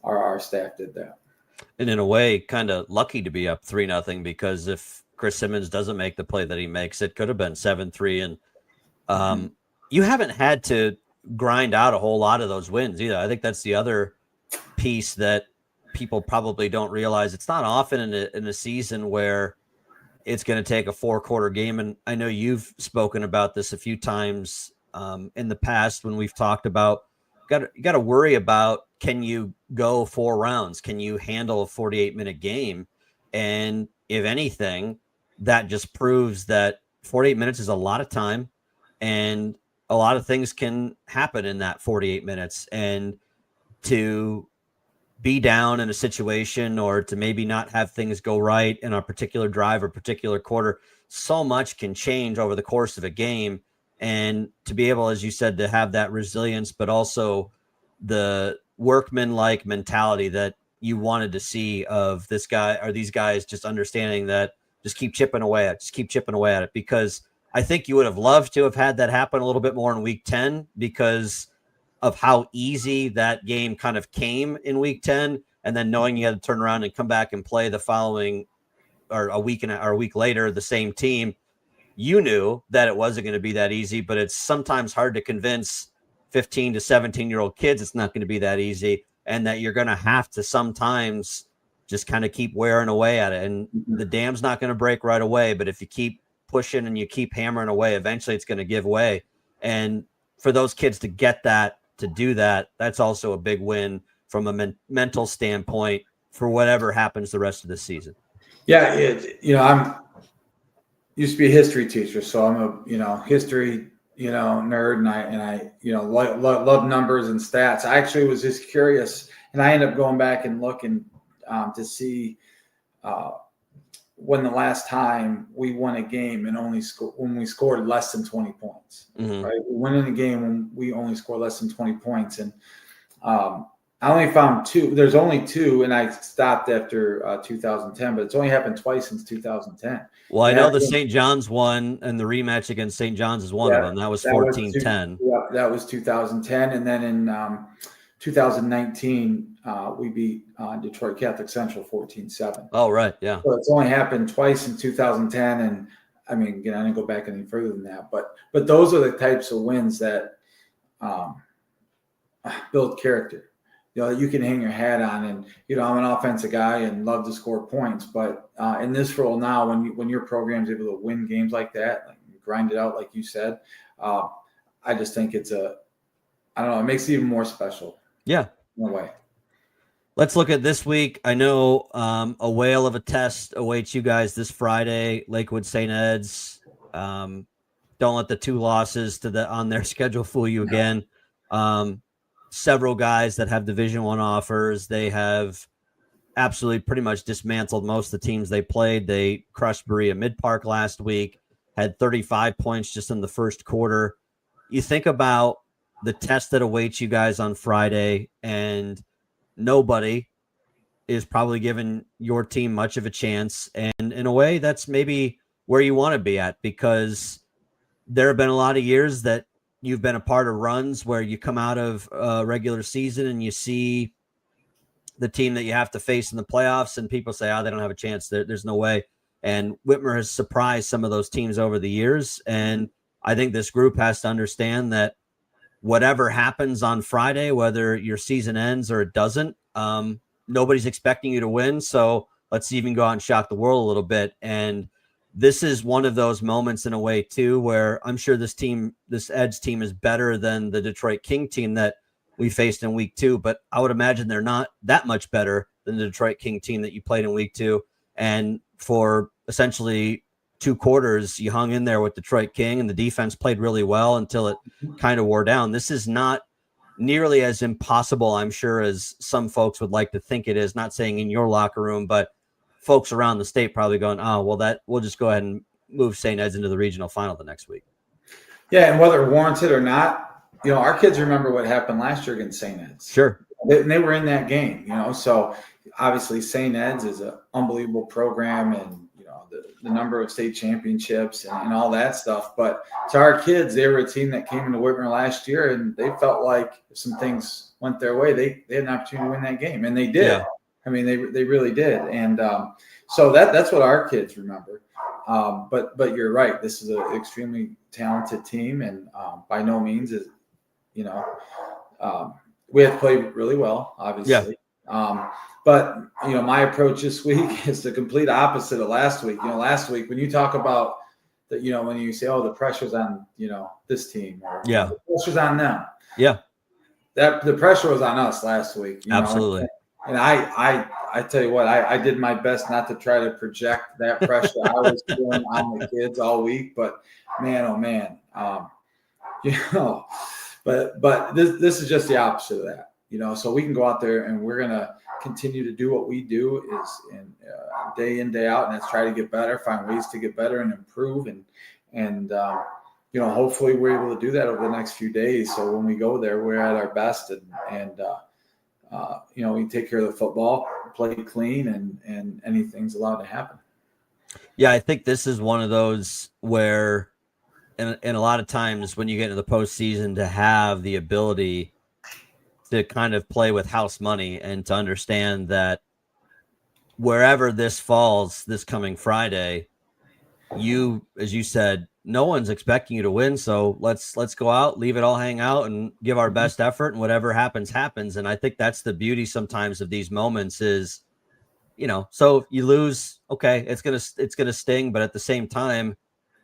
our staff did that. And in a way, kind of lucky to be up 3-0, because if Chris Simmons doesn't make the play that he makes, it could have been 7-3. And you haven't had to grind out a whole lot of those wins either. I think that's the other piece that people probably don't realize. It's not often in a season where it's going to take a 4-quarter game. And I know you've spoken about this a few times in the past when we've talked about, you got to worry about, can you go 4 rounds? Can you handle a 48-minute game? And if anything, that just proves that 48 minutes is a lot of time, and a lot of things can happen in that 48 minutes. And to be down in a situation, or to maybe not have things go right in a particular drive or particular quarter, so much can change over the course of a game. And to be able, as you said, to have that resilience, but also the workman-like mentality that you wanted to see of this guy, or these guys, just understanding that just keep chipping away at it. Because I think you would have loved to have had that happen a little bit more in week 10, because of how easy that game kind of came in week 10. And then knowing you had to turn around and come back and play the following, or a week later, the same team, you knew that it wasn't going to be that easy. But it's sometimes hard to convince 15 to 17-year-old kids it's not going to be that easy, and that you're going to have to sometimes just kind of keep wearing away at it. And the dam's not going to break right away, but if you keep pushing and you keep hammering away, eventually it's going to give way. And for those kids to get that, to do that, that's also a big win from a mental standpoint for whatever happens the rest of the season. Yeah, I'm used to be a history teacher, so I'm a history nerd, and I love numbers and stats. I actually was just curious, and I ended up going back and looking to see when the last time we won a game and when we scored less than 20 points. Right, we went in a game when we only scored less than 20 points, and I only found 2. There's only 2, and I stopped after 2010, but it's only happened twice since 2010. Well, I know the St. John's one, and the rematch against St. John's is one of them. That was 14-10. Yeah, that was 2010. And then in 2019, we beat Detroit Catholic Central 14-7. Oh, right, yeah. So it's only happened twice in 2010, and I mean, again, I didn't go back any further than that. But those are the types of wins that build character. You can hang your hat on, and I'm an offensive guy and love to score points. But in this role now, when your program's able to win games like that, like grind it out, like you said, I just think it's I don't know, it makes it even more special. Yeah, in a way. Let's look at this week. I know a whale of a test awaits you guys this Friday. Lakewood St. Ed's. Don't let the 2 losses on their schedule fool you again. Several guys that have Division I offers. They have absolutely pretty much dismantled most of the teams they played. They crushed Berea Mid-Park last week, had 35 points just in the first quarter. You think about the test that awaits you guys on Friday, and nobody is probably giving your team much of a chance. And in a way, that's maybe where you want to be at, because there have been a lot of years that you've been a part of runs where you come out of a regular season and you see the team that you have to face in the playoffs, and people say, they don't have a chance. There's no way. And Whitmer has surprised some of those teams over the years. And I think this group has to understand that whatever happens on Friday, whether your season ends or it doesn't, nobody's expecting you to win. So let's even go out and shock the world a little bit. And this is one of those moments in a way too, where I'm sure this Ed's team is better than the Detroit King team that we faced in week 2, but I would imagine they're not that much better than the Detroit King team that you played in week 2. And for essentially 2 quarters, you hung in there with Detroit King, and the defense played really well until it kind of wore down. This is not nearly as impossible, I'm sure, as some folks would like to think it is. Not saying in your locker room, but folks around the state probably going, we'll just go ahead and move St. Ed's into the regional final the next week. Yeah, and whether warranted or not, our kids remember what happened last year against St. Ed's. Sure. They were in that game, so obviously St. Ed's is an unbelievable program, and the number of state championships and all that stuff. But to our kids, they were a team that came into Whitmer last year, and they felt like if some things went their way, they had an opportunity to win that game, and they did. Yeah. I mean, they really did, and so that's what our kids remember. But you're right. This is an extremely talented team, and by no means is we have to play really well, obviously. Yeah. But my approach this week is the complete opposite of last week. Last week when you talk about that, when you say, "Oh, the pressure's on this team," or the pressure's on them. Yeah, that the pressure was on us last week. Absolutely. And I tell you what, I did my best not to try to project that pressure I was feeling on the kids all week. But man, oh man, But this is just the opposite of that. So we can go out there and we're gonna continue to do what we do is day in, day out, and that's try to get better, find ways to get better and improve, and hopefully we're able to do that over the next few days. So when we go there, we're at our best, and we take care of the football, play clean, and anything's allowed to happen. Yeah, I think this is one of those where, and a lot of times when you get into the postseason, to have the ability to kind of play with house money and to understand that wherever this falls this coming Friday, as you said, no one's expecting you to win. So let's go out, leave it all hang out, and give our best effort, and whatever happens, happens. And I think that's the beauty sometimes of these moments is, so if you lose, okay, it's gonna sting, but at the same time,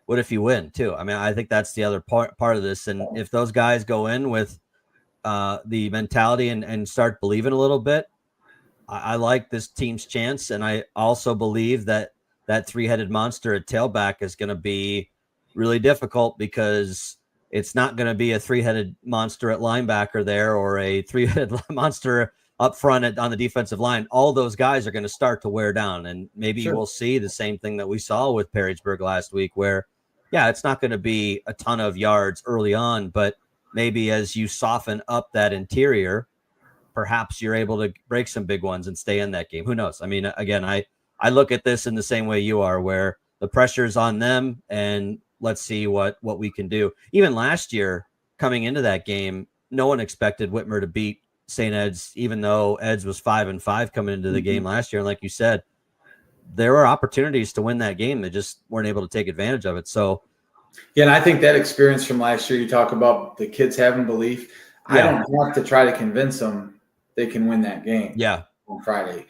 what if you win too? I mean, I think that's the other part of this. And if those guys go in with the mentality and start believing a little bit, I like this team's chance. And I also believe that three-headed monster at tailback is going to be really difficult, because it's not going to be a three-headed monster at linebacker there, or a three-headed monster up front on the defensive line. All those guys are going to start to wear down. And maybe We'll see the same thing that we saw with Perrysburg last week, where, yeah, it's not going to be a ton of yards early on, but maybe as you soften up that interior, perhaps you're able to break some big ones and stay in that game. Who knows? I mean, again, I look at this in the same way you are, where the pressure's on them, and let's see what we can do. Even last year, coming into that game, no one expected Whitmer to beat St. Ed's, even though Ed's was 5-5 coming into the game last year. And like you said, there were opportunities to win that game. They just weren't able to take advantage of it. So, yeah, and I think that experience from last year, you talk about the kids having belief. Yeah. I don't have to try to convince them they can win that game. Yeah. On Friday,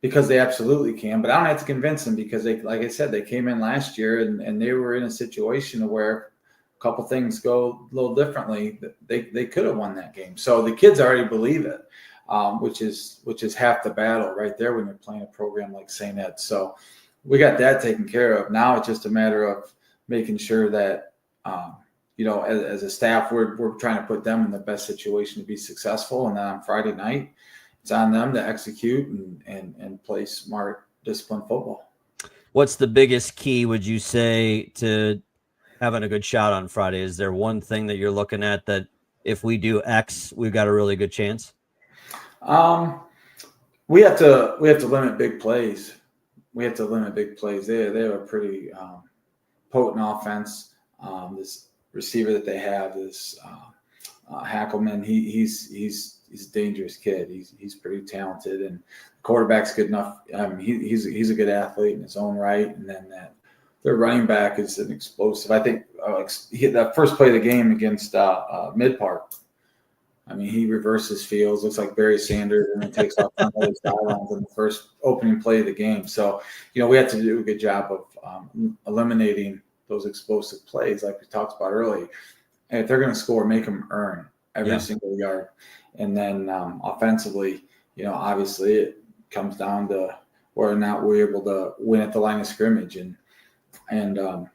because they absolutely can. But I don't have to convince them, because they, like I said, they came in last year and they were in a situation where a couple things go a little differently. They could have won that game. So the kids already believe it, which is half the battle right there when you're playing a program like St. Ed. So we got that taken care of. Now it's just a matter of making sure that, as a staff, we're trying to put them in the best situation to be successful. And then on Friday night, it's on them to execute and play smart, disciplined football. What's the biggest key, would you say, to having a good shot on Friday? Is there one thing that you're looking at that if we do X, we've got a really good chance? We have to limit big plays. They have a pretty potent offense. This receiver that they have, this Hackelman, he's a dangerous kid. He's pretty talented, and the quarterback's good enough. He's a good athlete in his own right. And then their running back is an explosive. I think he hit that first play of the game against Mid Park. I mean, he reverses fields, looks like Barry Sanders, and then takes off on the sidelines in the first opening play of the game. So, we have to do a good job of eliminating those explosive plays, like we talked about earlier. And if they're going to score, make them earn every single yard. And then offensively, obviously it comes down to whether or not we're able to win at the line of scrimmage. And we're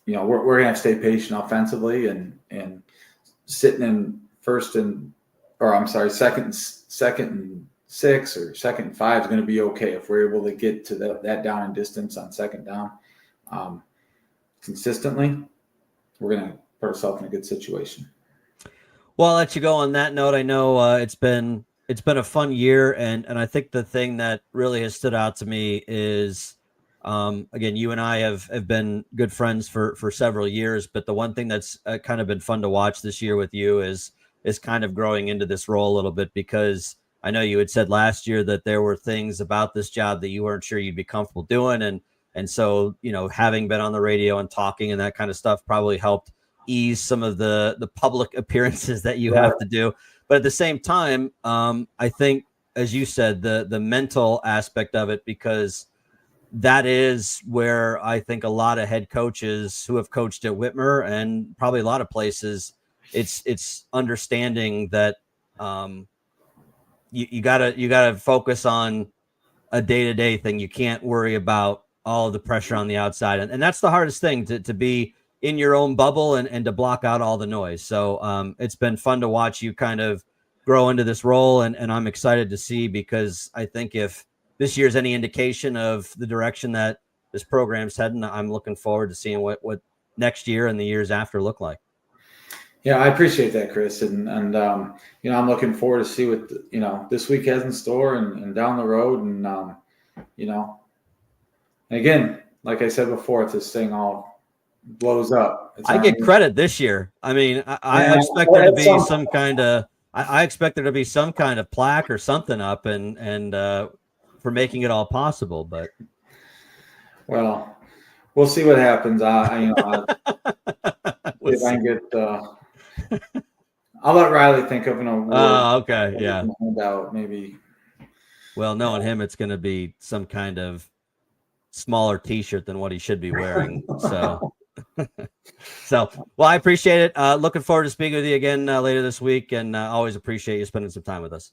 going to have to stay patient offensively, and sitting in second and 6 or 2nd and 5 is going to be okay if we're able to get to that down and distance on second down consistently. we're going to put ourselves in a good situation. Well, I'll let you go on that note. I know it's been a fun year, and I think the thing that really has stood out to me is, again, you and I have been good friends for several years, but the one thing that's kind of been fun to watch this year with you is kind of growing into this role a little bit, because I know you had said last year that there were things about this job that you weren't sure you'd be comfortable doing, and so, you know, having been on the radio and talking and that kind of stuff probably helped ease some of the public appearances that you have to do. But at the same time, I think, as you said, the mental aspect of it, because that is where I think a lot of head coaches who have coached at Whitmer and probably a lot of places, it's understanding that you gotta focus on a day-to-day thing. You can't worry about all of the pressure on the outside, and that's the hardest thing, to be in your own bubble and to block out all the noise. So it's been fun to watch you kind of grow into this role, and I'm excited to see, because I think if this year's any indication of the direction that this program's heading, I'm looking forward to seeing what next year and the years after look like. Yeah, I appreciate that, Chris, and you know, I'm looking forward to see what this week has in store and down the road, and you know, and again, like I said before, if this thing all blows up, I get credit this year. I mean, I expect there to be some kind of I expect there to be some kind of plaque or something up, and for making it all possible. But well, we'll see what happens. If I can get, I'll let Riley think of an award. Oh, okay, yeah. Out maybe. Well, knowing him, it's going to be some kind of smaller T-shirt than what he should be wearing. So, well, I appreciate it. Looking forward to speaking with you again later this week, and always appreciate you spending some time with us.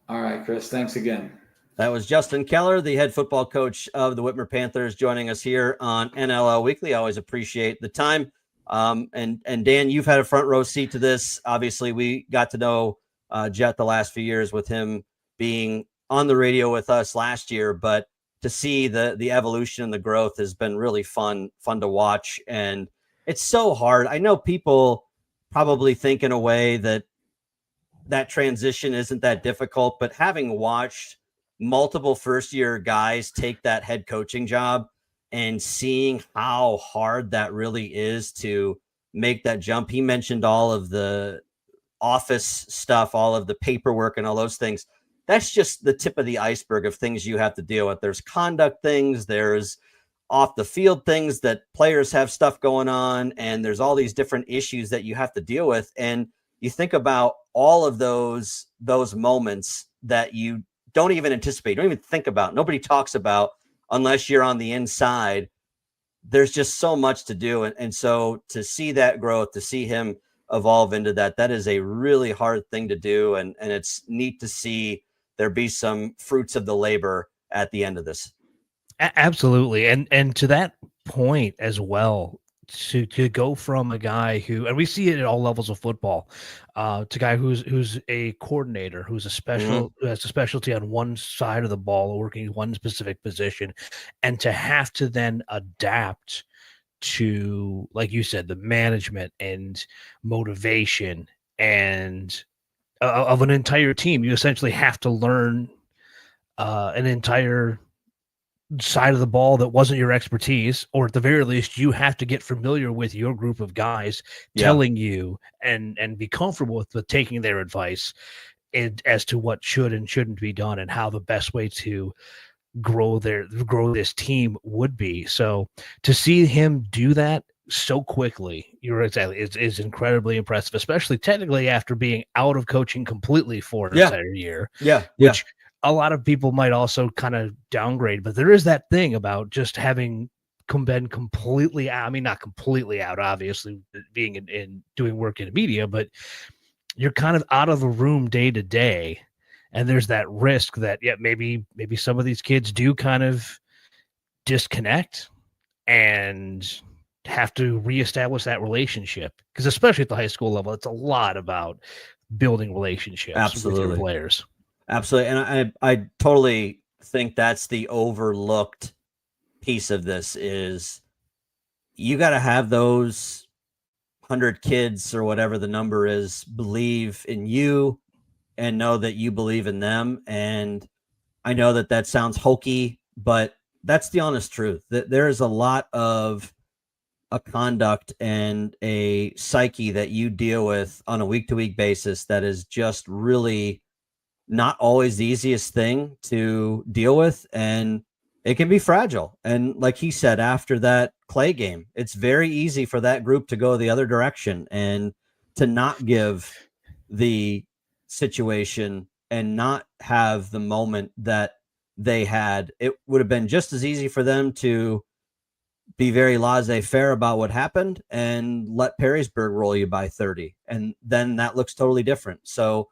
All right, Chris. Thanks again. That was Justin Keller, the head football coach of the Whitmer Panthers, joining us here on NLL Weekly. I always appreciate the time. And Dan, you've had a front row seat to this. Obviously, we got to know Jet the last few years with him being on the radio with us last year, but to see the evolution and the growth has been really fun to watch. And it's so hard. I know people probably think in a way that transition isn't that difficult, but having watched multiple first-year guys take that head coaching job and seeing how hard that really is to make that jump. He mentioned all of the office stuff, all of the paperwork and all those things. That's just the tip of the iceberg of things you have to deal with. There's conduct things, there's off the field things that players have stuff going on, and there's all these different issues that you have to deal with. And you think about all of those moments that you don't even anticipate, don't even think about, nobody talks about unless you're on the inside. There's just so much to do. And so to see that growth, to see him evolve into that is a really hard thing to do. And it's neat to see there be some fruits of the labor at the end of this. Absolutely. And to that point as well, to go from a guy who, and we see it at all levels of football, to a guy who's a coordinator, who has a specialty on one side of the ball, working one specific position, and to have to then adapt to, like you said, the management and motivation and of an entire team. You essentially have to learn an entire side of the ball that wasn't your expertise, or at the very least you have to get familiar with your group of guys telling you and be comfortable with taking their advice as to what should and shouldn't be done and how the best way to grow this team would be. So to see him do that so quickly, you're exactly, is incredibly impressive, especially technically after being out of coaching completely for an entire year. Which a lot of people might also kind of downgrade, but there is that thing about just having been completely out. I mean, not completely out, obviously, being in doing work in media, but you're kind of out of the room day to day. And there's that risk that, maybe some of these kids do kind of disconnect and have to reestablish that relationship. Because especially at the high school level, it's a lot about building relationships with your players. Absolutely. And I totally think that's the overlooked piece of this is you got to have those 100 kids or whatever the number is believe in you and know that you believe in them. And I know that sounds hokey, but that's the honest truth. That there is a lot of a conduct and a psyche that you deal with on a week-to-week basis that is just really not always the easiest thing to deal with, and it can be fragile. And like he said, after that Clay game, it's very easy for that group to go the other direction and to not give the situation and not have the moment that they had. It would have been just as easy for them to be very laissez-faire about what happened and let Perrysburg roll you by 30. And then that looks totally different. So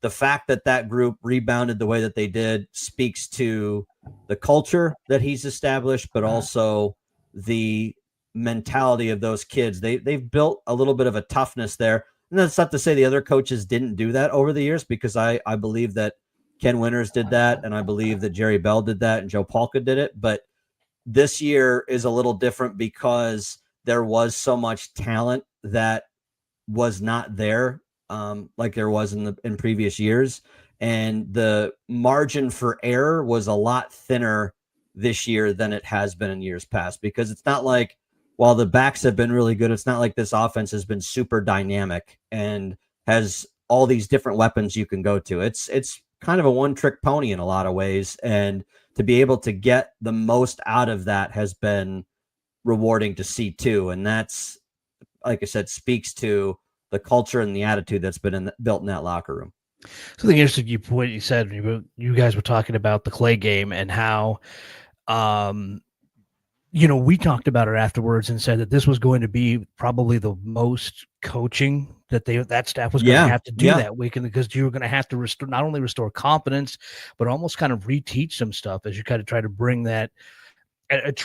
the fact that that group rebounded the way that they did speaks to the culture that he's established, but also the mentality of those kids. They've built a little bit of a toughness there. And that's not to say the other coaches didn't do that over the years, because I believe that Ken Winters did that, and I believe that Jerry Bell did that, and Joe Palka did it. But this year is a little different because there was so much talent that was not there, like there was in previous years, and the margin for error was a lot thinner this year than it has been in years past. Because it's not like, while the backs have been really good, it's not like this offense has been super dynamic and has all these different weapons you can go to. It's kind of a one-trick pony in a lot of ways, and to be able to get the most out of that has been rewarding to see too. And that's, like I said, speaks to the culture and the attitude that's been built in that locker room. Something interesting what you said, you guys were talking about the Clay game and how, we talked about it afterwards and said that this was going to be probably the most coaching that staff was going to have to do that weekend, because you were going to have to not only restore confidence, but almost kind of reteach some stuff as you kind of try to bring that,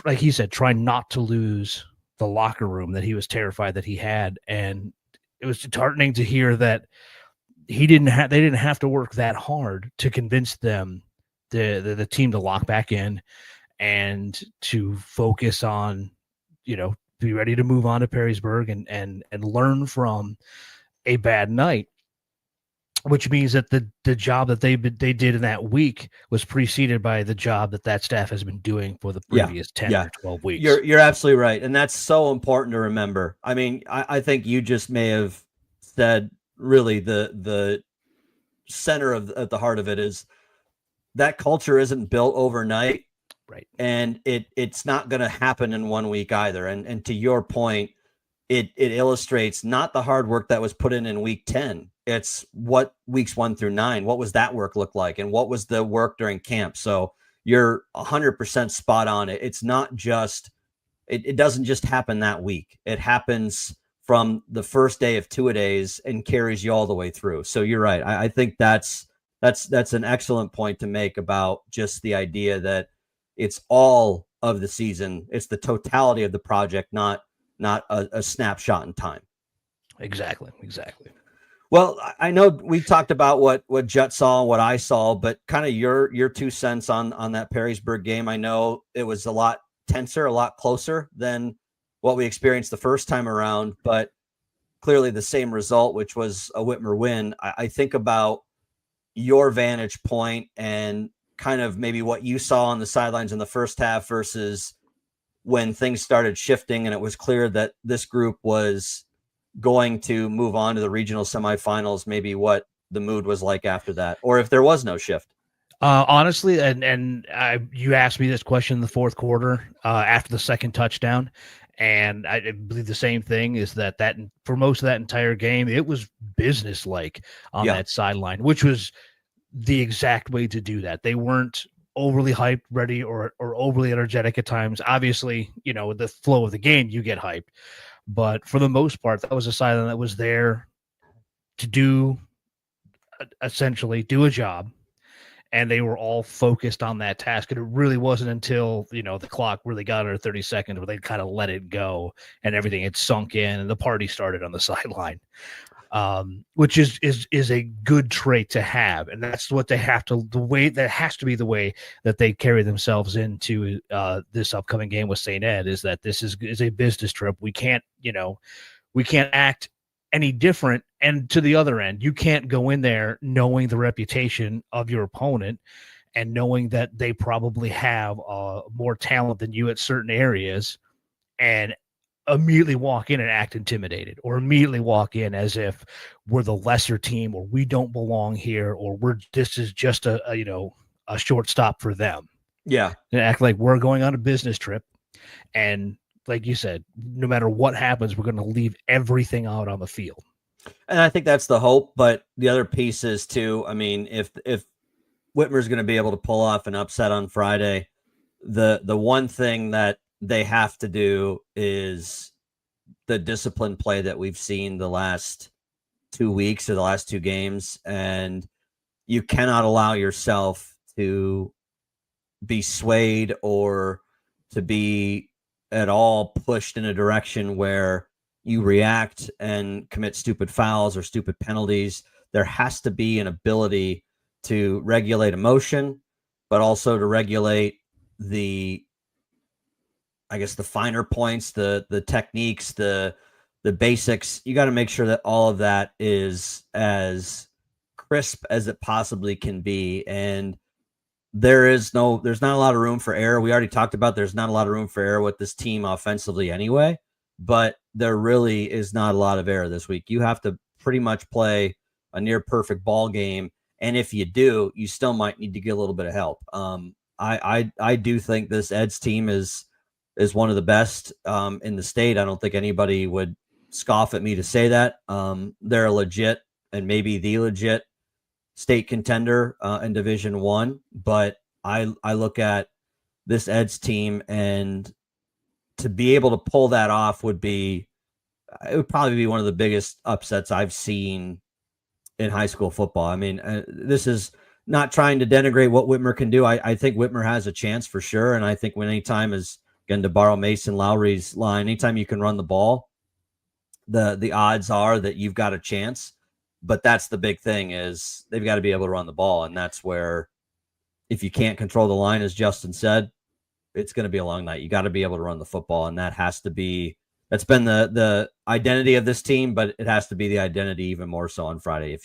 like he said, try not to lose the locker room that he was terrified that he had. And it was disheartening to hear that they didn't have to work that hard to convince them, the team, to lock back in and to focus on, be ready to move on to Perrysburg and learn from a bad night, which means that the job that they did in that week was preceded by the job that staff has been doing for the previous 10 or 12 weeks. You're absolutely right. And that's so important to remember. I mean, I think you just may have said really the center of the heart of it is that culture isn't built overnight. Right. And it's not going to happen in 1 week either. And to your point, it illustrates not the hard work that was put in week 10. It's what weeks 1 through 9, what was that work look like? And what was the work during camp? So you're 100% spot on it. It's not just, it doesn't just happen that week. It happens from the first day of two-a-days and carries you all the way through. So you're right. I think that's an excellent point to make about just the idea that it's all of the season. It's the totality of the project, not a snapshot in time. Exactly. Well, I know we talked about what Jet saw and what I saw, but kind of your 2 cents on that Perrysburg game. I know it was a lot tenser, a lot closer than what we experienced the first time around, but clearly the same result, which was a Whitmer win. I think about your vantage point and kind of maybe what you saw on the sidelines in the first half versus when things started shifting and it was clear that this group was going to move on to the regional semifinals, maybe what the mood was like after that, or if there was no shift. Honestly, you asked me this question in the fourth quarter after the second touchdown, and I believe the same thing is that for most of that entire game, it was business-like on that sideline, which was the exact way to do that. They weren't overly hyped, ready, or overly energetic at times. Obviously, with the flow of the game, you get hyped. But for the most part, that was a sideline that was there to essentially do a job. And they were all focused on that task. And it really wasn't until, the clock really got under 30 seconds where they kind of let it go and everything had sunk in and the party started on the sideline, which is a good trait to have. And that's what they have to, that has to be the way that they carry themselves into this upcoming game with St. Ed, is that this is a business trip. We can't, we can't act any different. And to the other end, you can't go in there knowing the reputation of your opponent and knowing that they probably have more talent than you at certain areas, and immediately walk in and act intimidated, or immediately walk in as if we're the lesser team, or we don't belong here, or this is just a short stop for them. Yeah. And act like we're going on a business trip. And like you said, no matter what happens, we're going to leave everything out on the field. And I think that's the hope. But the other piece is too, I mean, if Whitmer's going to be able to pull off an upset on Friday, the one thing that they have to do is the disciplined play that we've seen the last 2 weeks or the last 2 games. And you cannot allow yourself to be swayed or to be at all pushed in a direction where you react and commit stupid fouls or stupid penalties. There has to be an ability to regulate emotion, but also to regulate the finer points, the techniques, the basics. You got to make sure that all of that is as crisp as it possibly can be. And there's not a lot of room for error. We already talked about there's not a lot of room for error with this team offensively anyway, but there really is not a lot of error this week. You have to pretty much play a near perfect ball game. And if you do, you still might need to get a little bit of help. I do think this Eds team is one of the best in the state. I don't think anybody would scoff at me to say that. They're a legit and maybe the legit state contender in Division I. But I look at this Eds team, and to be able to pull that off would probably be one of the biggest upsets I've seen in high school football. I mean, this is not trying to denigrate what Whitmer can do. I think Whitmer has a chance for sure. And I think when any time is, again, to borrow Mason Lowry's line, anytime you can run the ball, the odds are that you've got a chance. But that's the big thing, is they've got to be able to run the ball. And that's where, if you can't control the line, as Justin said, it's going to be a long night. You got to be able to run the football. And that's been the identity of this team, but it has to be the identity even more so on Friday. If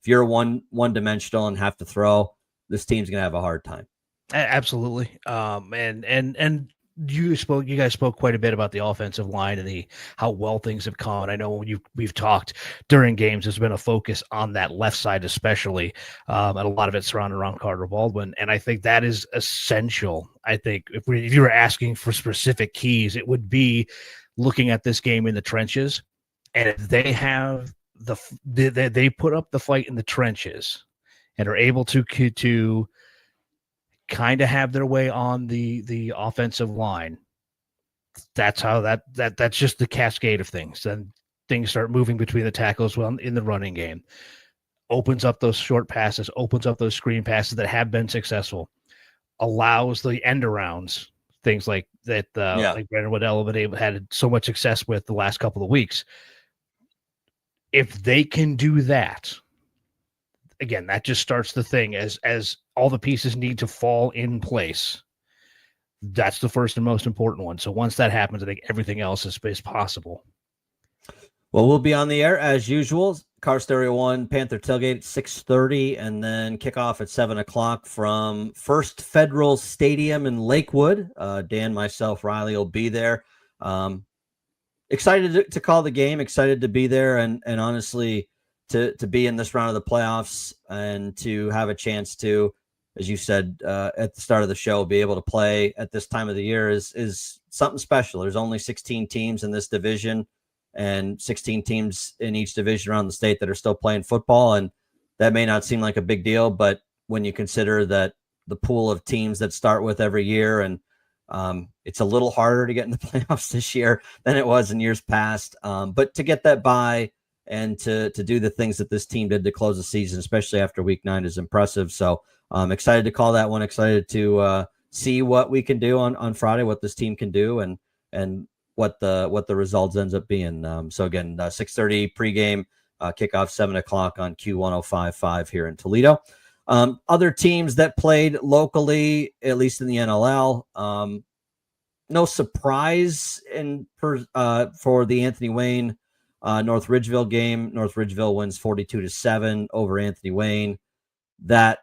you're one dimensional and have to throw, this team's going to have a hard time. Absolutely. And you guys spoke quite a bit about the offensive line and how well things have gone. I know we've talked during games, there's been a focus on that left side, especially, and a lot of it surrounded around Carter Baldwin. And I think that is essential. I think if you were asking for specific keys, it would be looking at this game in the trenches. And if they have they put up the fight in the trenches and are able to kind of have their way on the offensive line, that's how that's just the cascade of things. Then things start moving between the tackles in the running game, opens up those short passes, opens up those screen passes that have been successful, allows the end arounds, things like that, like Brandon Waddell had so much success with the last couple of weeks. If they can do that, again, that just starts the thing as all the pieces need to fall in place. That's the first and most important one. So once that happens, I think everything else is possible. Well, we'll be on the air as usual. Car Stereo 1, Panther Tailgate at 6:30, and then kickoff at 7 o'clock from First Federal Stadium in Lakewood. Dan, myself, Riley will be there. Excited to call the game, excited to be there, and honestly, to be in this round of the playoffs and to have a chance to, as you said at the start of the show, be able to play at this time of the year is something special. There's only 16 teams in this division and 16 teams in each division around the state that are still playing football. And that may not seem like a big deal, but when you consider that the pool of teams that start with every year, and it's a little harder to get in the playoffs this year than it was in years past. But to get that bye and to do the things that this team did to close the season, especially after week 9, is impressive. So I'm excited to call that one, excited to see what we can do on Friday, what this team can do, and what the results ends up being. So again, 6:30 pregame, kickoff 7 o'clock on Q105.5 here in Toledo. Other teams that played locally, at least in the NLL, no surprise for the Anthony Wayne North Ridgeville game. North Ridgeville wins 42-7 over Anthony Wayne. That,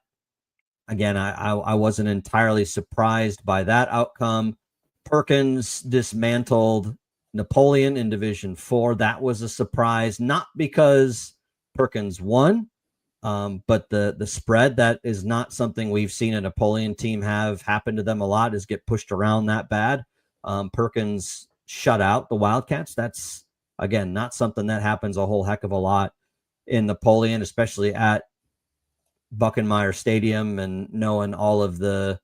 again, I wasn't entirely surprised by that outcome. Perkins dismantled Napoleon in Division 4. That was a surprise, not because Perkins won, but the spread. That is not something we've seen a Napoleon team have happen to them a lot, is get pushed around that bad. Perkins shut out the Wildcats. That's, again, not something that happens a whole heck of a lot in Napoleon, especially at Buckenmeyer Stadium, and knowing all of the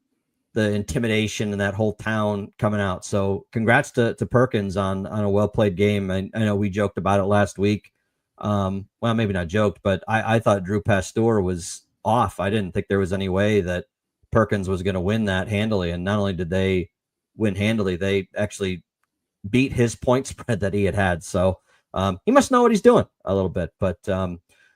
intimidation and that whole town coming out. So congrats to Perkins on a well-played game. I know we joked about it last week. Well, maybe not joked, but I thought Drew Pasteur was off. I didn't think there was any way that Perkins was going to win that handily. And not only did they win handily, they actually beat his point spread that he had. So he must know what he's doing a little bit. But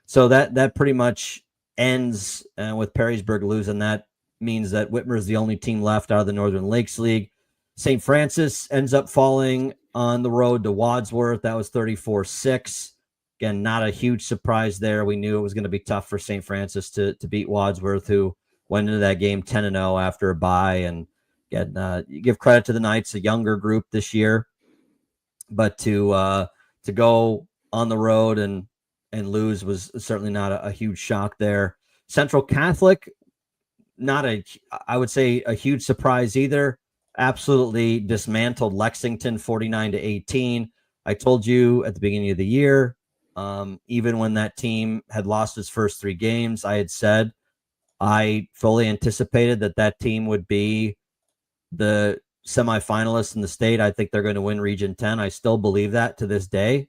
so that pretty much ends with Perrysburg losing. That means that Whitmer is the only team left out of the Northern Lakes League. St. Francis ends up falling on the road to Wadsworth. That was 34-6. Again, not a huge surprise there. We knew it was going to be tough for St. Francis to beat Wadsworth, who went into that game 10-0 after a bye. And again, you give credit to the Knights, a younger group this year, but to go on the road and lose was certainly not a huge shock there. Central Catholic, not I would say a huge surprise either. Absolutely dismantled Lexington 49-18. I told you at the beginning of the year, even when that team had lost its first 3 games, I had said I fully anticipated that team would be the semifinalists in the state. I think they're going to win Region 10. I still believe that to this day.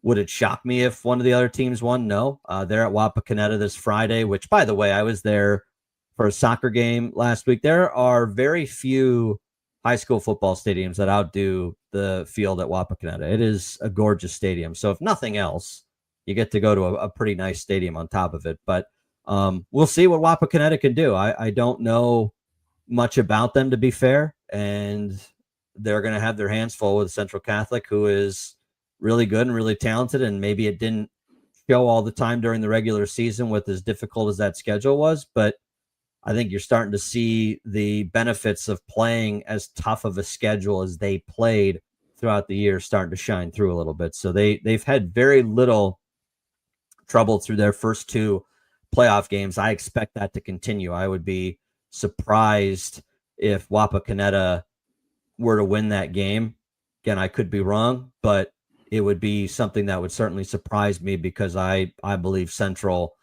Would it shock me if one of the other teams won? No. They're at Wapakoneta this Friday, which, by the way, I was there for a soccer game last week. There are very few high school football stadiums that outdo the field at Wapakoneta. It is a gorgeous stadium. So if nothing else, you get to go to a pretty nice stadium on top of it. But we'll see what Wapakoneta can do. I don't know much about them, to be fair. And they're going to have their hands full with Central Catholic, who is really good and really talented. And maybe it didn't show all the time during the regular season with as difficult as that schedule was. But I think you're starting to see the benefits of playing as tough of a schedule as they played throughout the year starting to shine through a little bit. So they've had very little trouble through their first 2 playoff games. I expect that to continue. I would be surprised if Wapakoneta were to win that game. Again, I could be wrong, but it would be something that would certainly surprise me, because I believe Central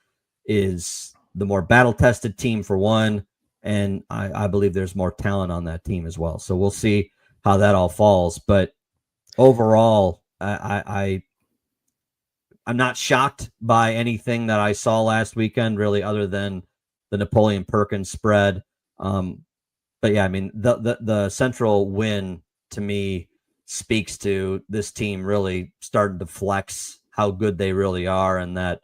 is the more battle-tested team for one, and I believe there's more talent on that team as well. So we'll see how that all falls. But overall, I'm not shocked by anything that I saw last weekend, really, other than the Napoleon Perkins spread. But yeah, I mean, the Central win to me speaks to this team really starting to flex how good they really are, and that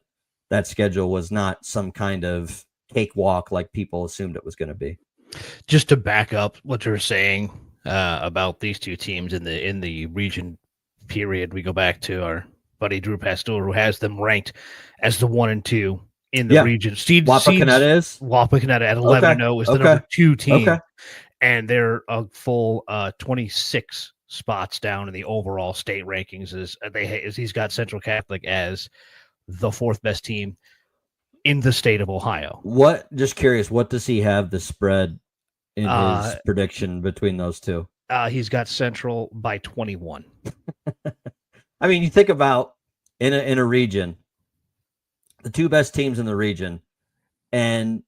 schedule was not some kind of cakewalk like people assumed it was going to be. Just to back up what you're saying about these 2 teams in the region period, we go back to our buddy Drew Pasteur, who has them ranked as the 1 and 2 in the region. Wapakoneta at 11-0 is the number 2 team, and they're a full 26 spots down in the overall state rankings. He's got Central Catholic as the 4th best team in the state of Ohio. Just curious, what does he have the spread in his prediction between those 2? He's got Central by 21. I mean, you think about in a region, the 2 best teams in the region, and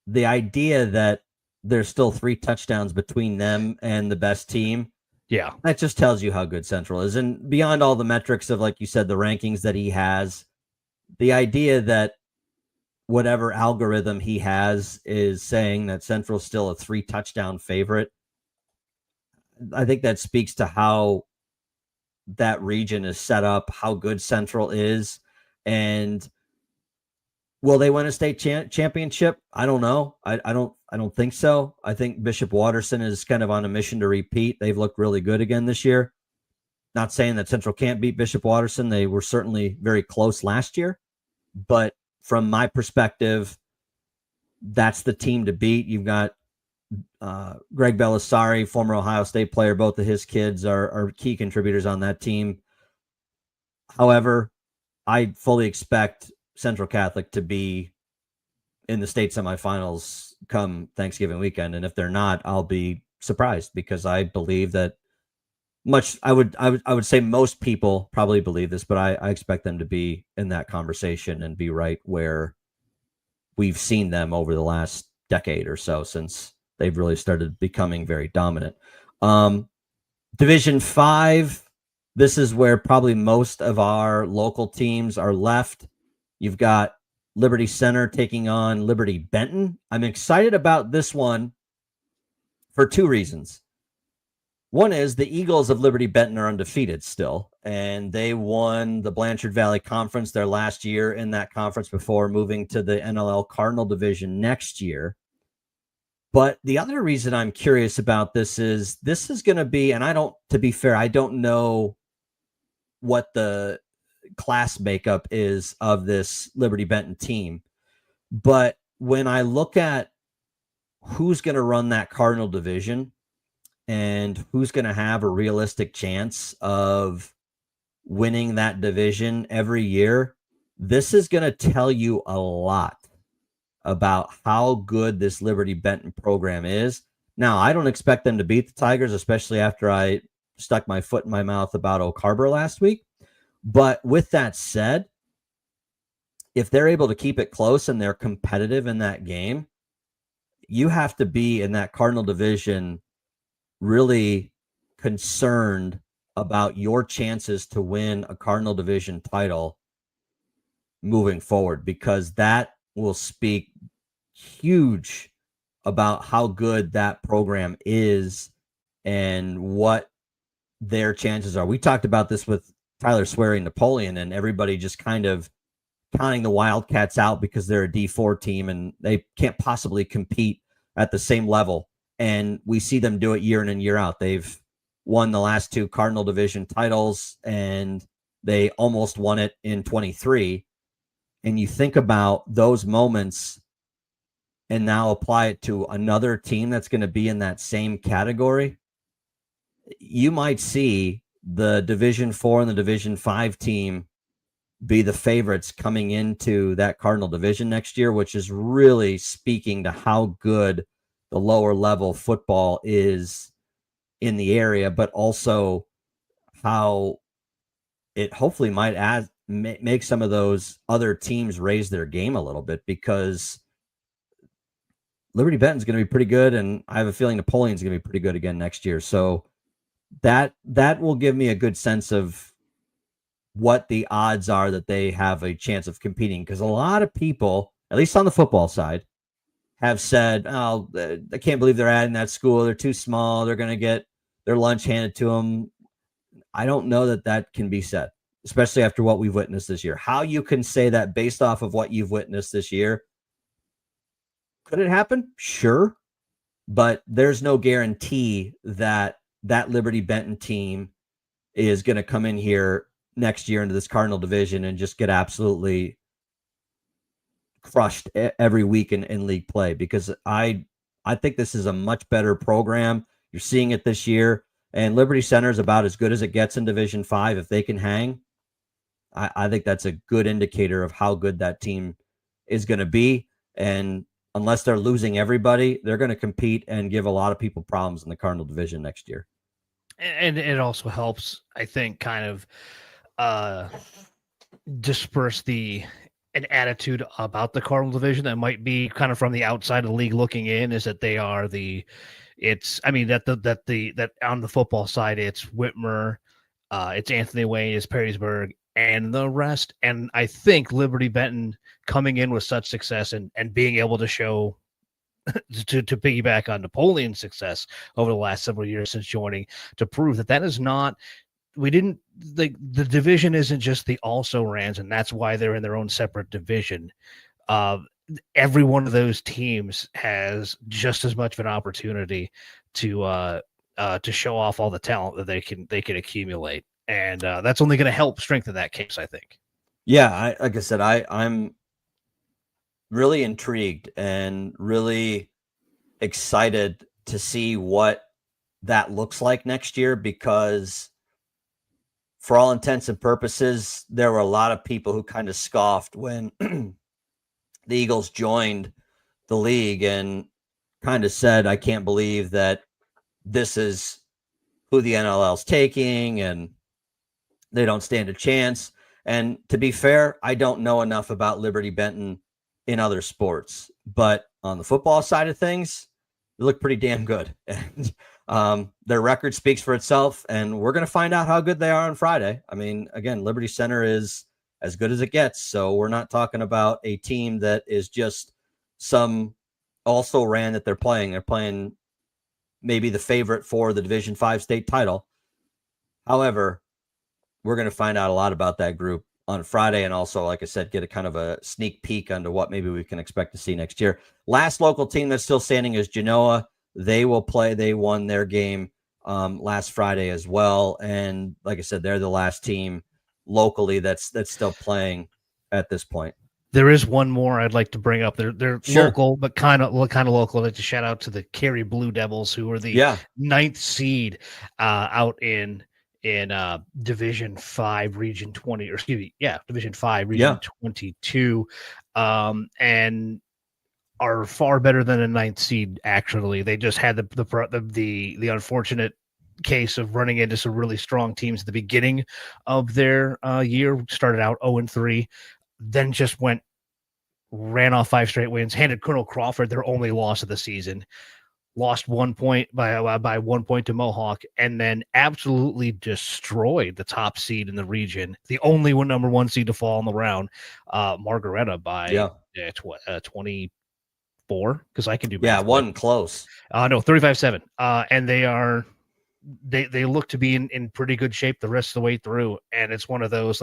the idea that there's still 3 touchdowns between them and the best team. Yeah. That just tells you how good Central is. And beyond all the metrics of, like you said, the rankings that he has, the idea that whatever algorithm he has is saying that Central's still a 3 touchdown favorite, I think that speaks to how that region is set up, how good Central is. And will they win a state championship? I don't know. I don't think so. I think Bishop Watterson is kind of on a mission to repeat. They've looked really good again this year. Not saying that Central can't beat Bishop Watterson. They were certainly very close last year. But from my perspective, that's the team to beat. You've got Greg Belisari, former Ohio State player. Both of his kids are key contributors on that team. However, I fully expect Central Catholic to be in the state semifinals come Thanksgiving weekend. And if they're not, I'll be surprised, because I believe that I would say most people probably believe this, but I expect them to be in that conversation and be right where we've seen them over the last decade or so, since they've really started becoming very dominant. Division 5, this is where probably most of our local teams are left. You've got Liberty Center taking on Liberty Benton. I'm excited about this one for 2 reasons. One is the Eagles of Liberty Benton are undefeated still, and they won the Blanchard Valley Conference their last year in that conference before moving to the NLL Cardinal Division next year. But the other reason I'm curious about this is going to be, and to be fair, I don't know what the class makeup is of this Liberty Benton team. But when I look at who's going to run that Cardinal Division and who's going to have a realistic chance of winning that division every year, this is going to tell you a lot about how good this Liberty Benton program is. Now, I don't expect them to beat the Tigers, especially after I stuck my foot in my mouth about Oak Harbor last week. But with that said, if they're able to keep it close and they're competitive in that game, you have to be in that Cardinal Division really concerned about your chances to win a Cardinal Division title moving forward, because that will speak huge about how good that program is and what their chances are. We talked about this with Tyler Swearing Napoleon, and everybody just kind of counting the Wildcats out because they're a D4 team and they can't possibly compete at the same level. And we see them do it year in and year out. They've won the last 2 Cardinal Division titles, and they almost won it in 23. And you think about those moments and now apply it to another team that's going to be in that same category, you might see the Division 4 and the Division 5 team be the favorites coming into that Cardinal Division next year, which is really speaking to how good the lower level football is in the area, but also how it hopefully might make some of those other teams raise their game a little bit, because Liberty Benton's going to be pretty good, and I have a feeling Napoleon's going to be pretty good again next year. So that will give me a good sense of what the odds are that they have a chance of competing, because a lot of people, at least on the football side, have said, oh, I can't believe they're adding that school. They're too small. They're going to get their lunch handed to them. I don't know that that can be said, especially after what we've witnessed this year. How you can say that based off of what you've witnessed this year, could it happen? Sure. But there's no guarantee that that Liberty Benton team is going to come in here next year into this Cardinal Division and just get absolutely crushed every week in league play, because I think this is a much better program. You're seeing it this year, and Liberty Center is about as good as it gets in Division 5. If they can hang, I think that's a good indicator of how good that team is going to be. And unless they're losing everybody, they're going to compete and give a lot of people problems in the Cardinal Division next year. And it also helps, I think, kind of disperse an attitude about the Cardinal Division that might be kind of from the outside of the league looking in, is that they are that on the football side, it's Whitmer, it's Anthony Wayne, it's Perrysburg, and the rest. And I think Liberty Benton coming in with such success and being able to show to piggyback on Napoleon's success over the last several years since joining, to prove that is not, the division isn't just the also-rans, and that's why they're in their own separate division. Every one of those teams has just as much of an opportunity to show off all the talent that they can accumulate. And that's only going to help strengthen that case, I think. Yeah, like I said, I'm really intrigued and really excited to see what that looks like next year, because for all intents and purposes, there were a lot of people who kind of scoffed when the Eagles joined the league and kind of said, I can't believe that this is who the NLL is taking and they don't stand a chance. And to be fair, I don't know enough about Liberty Benton in other sports, but on the football side of things, they look pretty damn good. And their record speaks for itself, and we're going to find out how good they are on Friday. I mean, again, Liberty Center is as good as it gets. So we're not talking about a team that is just some also ran that they're playing. They're playing maybe the favorite for the Division 5 state title. However, we're going to find out a lot about that group on Friday, and also, like I said, get a kind of a sneak peek into what maybe we can expect to see next year. Last local team that's still standing is Genoa. They will play. They won their game last Friday as well, and like I said, they're the last team locally that's still playing at this point. There is one more I'd like to bring up. They're Sure. local, but kind of local. I'd like to shout out to the Cary Blue Devils, who are the 9th seed out in Division 5 Region 20, or excuse me, Division 5 Region 22, and are far better than a 9th seed. Actually, they just had the unfortunate case of running into some really strong teams at the beginning of their year. Started out 0-3, then just ran off 5 straight wins, handed Colonel Crawford their only loss of the season, lost 1 point by 1 point to Mohawk, and then absolutely destroyed the top seed in the region, the only number 1 seed to fall in the round, Margaretta, by 24, because I can do math. One close. No, 35-7. And they look to be in pretty good shape the rest of the way through. And it's one of those,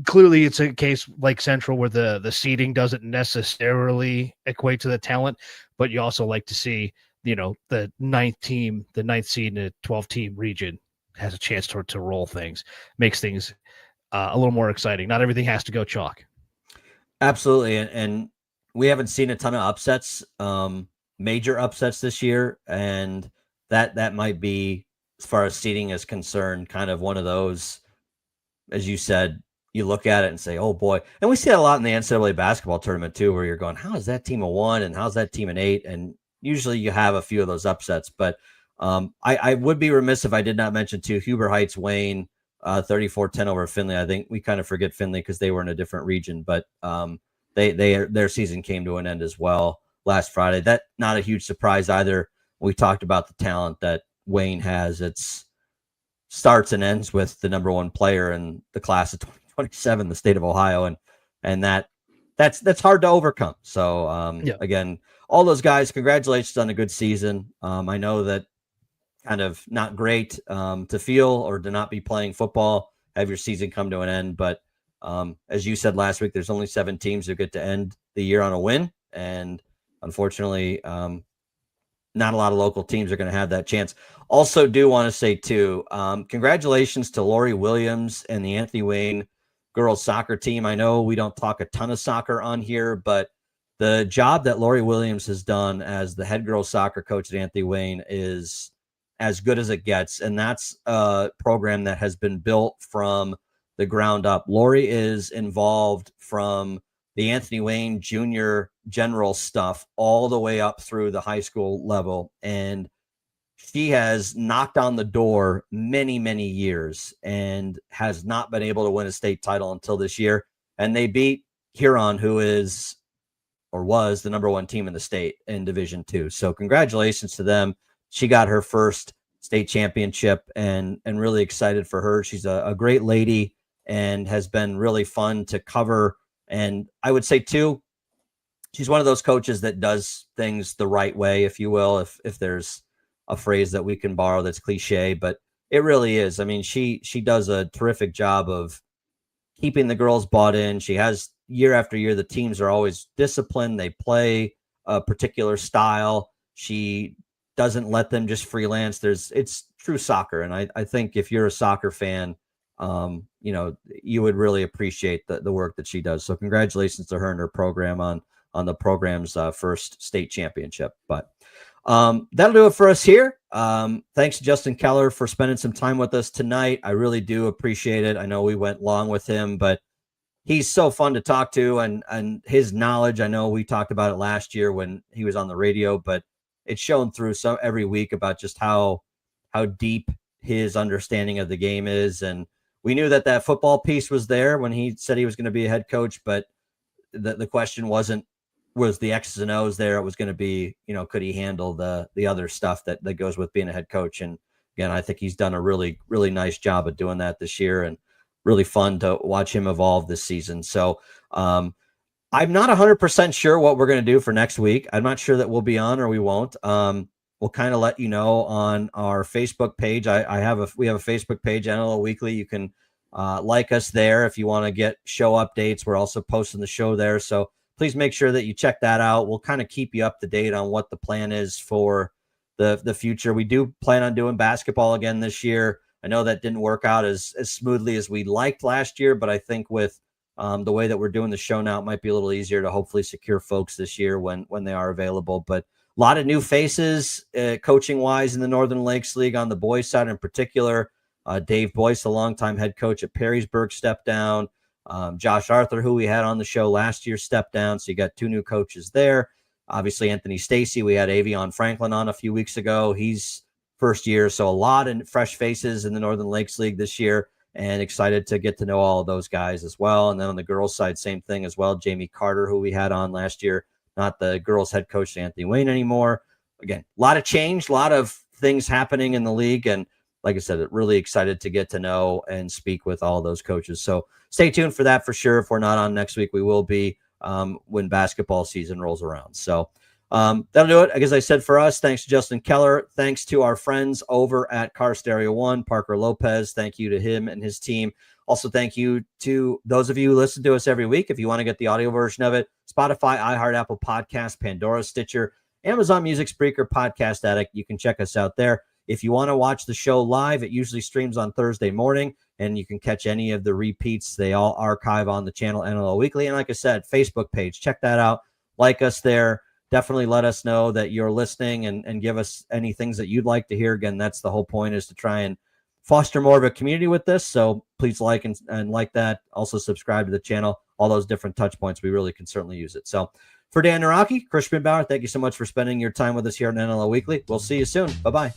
clearly it's a case like Central where the seeding doesn't necessarily equate to the talent, but you also like to see, the 9th seed in a 12-team region has a chance to roll things, makes things a little more exciting. Not everything has to go chalk. Absolutely. And we haven't seen a ton of upsets, major upsets this year. And that might be, as far as seeding is concerned, kind of one of those, as you said, you look at it and say, oh boy. And we see that a lot in the NCAA basketball tournament too, where you're going, how is that team a 1 and how's that team an 8? And usually you have a few of those upsets, but I would be remiss if I did not mention too, Huber Heights Wayne, 34-10 over Findlay. I think we kind of forget Findlay because they were in a different region, but their season came to an end as well last Friday. That not a huge surprise either. We talked about the talent that Wayne has. It's starts and ends with the number 1 player in the class of 2027, the state of Ohio, and that's hard to overcome. So again, all those guys, congratulations on a good season. I know that kind of not great to feel or to not be playing football, have your season come to an end, but as you said last week, there's only 7 teams who get to end the year on a win, and unfortunately, not a lot of local teams are going to have that chance. Also, do want to say too, congratulations to Lori Williams and the Anthony Wayne girls soccer team. I know we don't talk a ton of soccer on here, but the job that Lori Williams has done as the head girls soccer coach at Anthony Wayne is as good as it gets. And that's a program that has been built from the ground up. Lori is involved from the Anthony Wayne junior general stuff all the way up through the high school level. And she has knocked on the door many, many years and has not been able to win a state title until this year. And they beat Huron, who is or was the number 1 team in the state in Division 2. So congratulations to them. She got her first state championship and really excited for her. She's a great lady and has been really fun to cover. And I would say too, she's one of those coaches that does things the right way, if you will, if there's a phrase that we can borrow that's cliche, but it really is. I mean, she does a terrific job of keeping the girls bought in. She has year after year, the teams are always disciplined. They play a particular style. She doesn't let them just freelance. It's true soccer. And I think if you're a soccer fan, you would really appreciate the work that she does. So congratulations to her and her program on the program's first state championship. But that'll do it for us here. Thanks to Justin Keller for spending some time with us tonight. I really do appreciate it. I know we went long with him, but he's so fun to talk to, and his knowledge. I know we talked about it last year when he was on the radio, but it's shown through every week about just how deep his understanding of the game is. And we knew that football piece was there when he said he was going to be a head coach, but the question was the X's and O's there. It was going to be, could he handle the other stuff that goes with being a head coach? And again, I think he's done a really, really nice job of doing that this year, and really fun to watch him evolve this season. So I'm not 100% sure what we're going to do for next week. I'm not sure that we'll be on or we won't. We'll kind of let you know on our Facebook page. We have a Facebook page, NLL Weekly. You can like us there if you want to get show updates. We're also posting the show there. So please make sure that you check that out. We'll kind of keep you up to date on what the plan is for the future. We do plan on doing basketball again this year. I know that didn't work out as smoothly as we liked last year, but I think with the way that we're doing the show now, it might be a little easier to hopefully secure folks this year when they are available. But a lot of new faces coaching-wise in the Northern Lakes League on the boys' side in particular. Dave Boyce, the longtime head coach at Perrysburg, stepped down. Josh Arthur, who we had on the show last year, stepped down. So you got 2 new coaches there. Obviously, Anthony Stacy. We had Avion Franklin on a few weeks ago. He's first year. So a lot of fresh faces in the Northern Lakes League this year, and excited to get to know all of those guys as well. And then on the girls' side, same thing as well. Jamie Carter, who we had on last year, not the girls' head coach, Anthony Wayne anymore. Again, a lot of change, a lot of things happening in the league. And like I said, really excited to get to know and speak with all of those coaches. So stay tuned for that for sure. If we're not on next week, we will be when basketball season rolls around. So that'll do it. As I said, for us, thanks to Justin Keller. Thanks to our friends over at Car Stereo One, Parker Lopez. Thank you to him and his team. Also, thank you to those of you who listen to us every week. If you want to get the audio version of it, Spotify, iHeart, Apple Podcasts, Pandora, Stitcher, Amazon Music, Spreaker, Podcast Addict. You can check us out there. If you want to watch the show live, it usually streams on Thursday morning, and you can catch any of the repeats. They all archive on the channel NLL Weekly. And like I said, Facebook page, check that out. Like us there. Definitely let us know that you're listening and give us any things that you'd like to hear. Again, that's the whole point, is to try and foster more of a community with this. So please like and like that. Also subscribe to the channel. All those different touch points, we really can certainly use it. So for Dan Naraki, Chris Bauer, thank you so much for spending your time with us here on NLL Weekly. We'll see you soon. Bye-bye.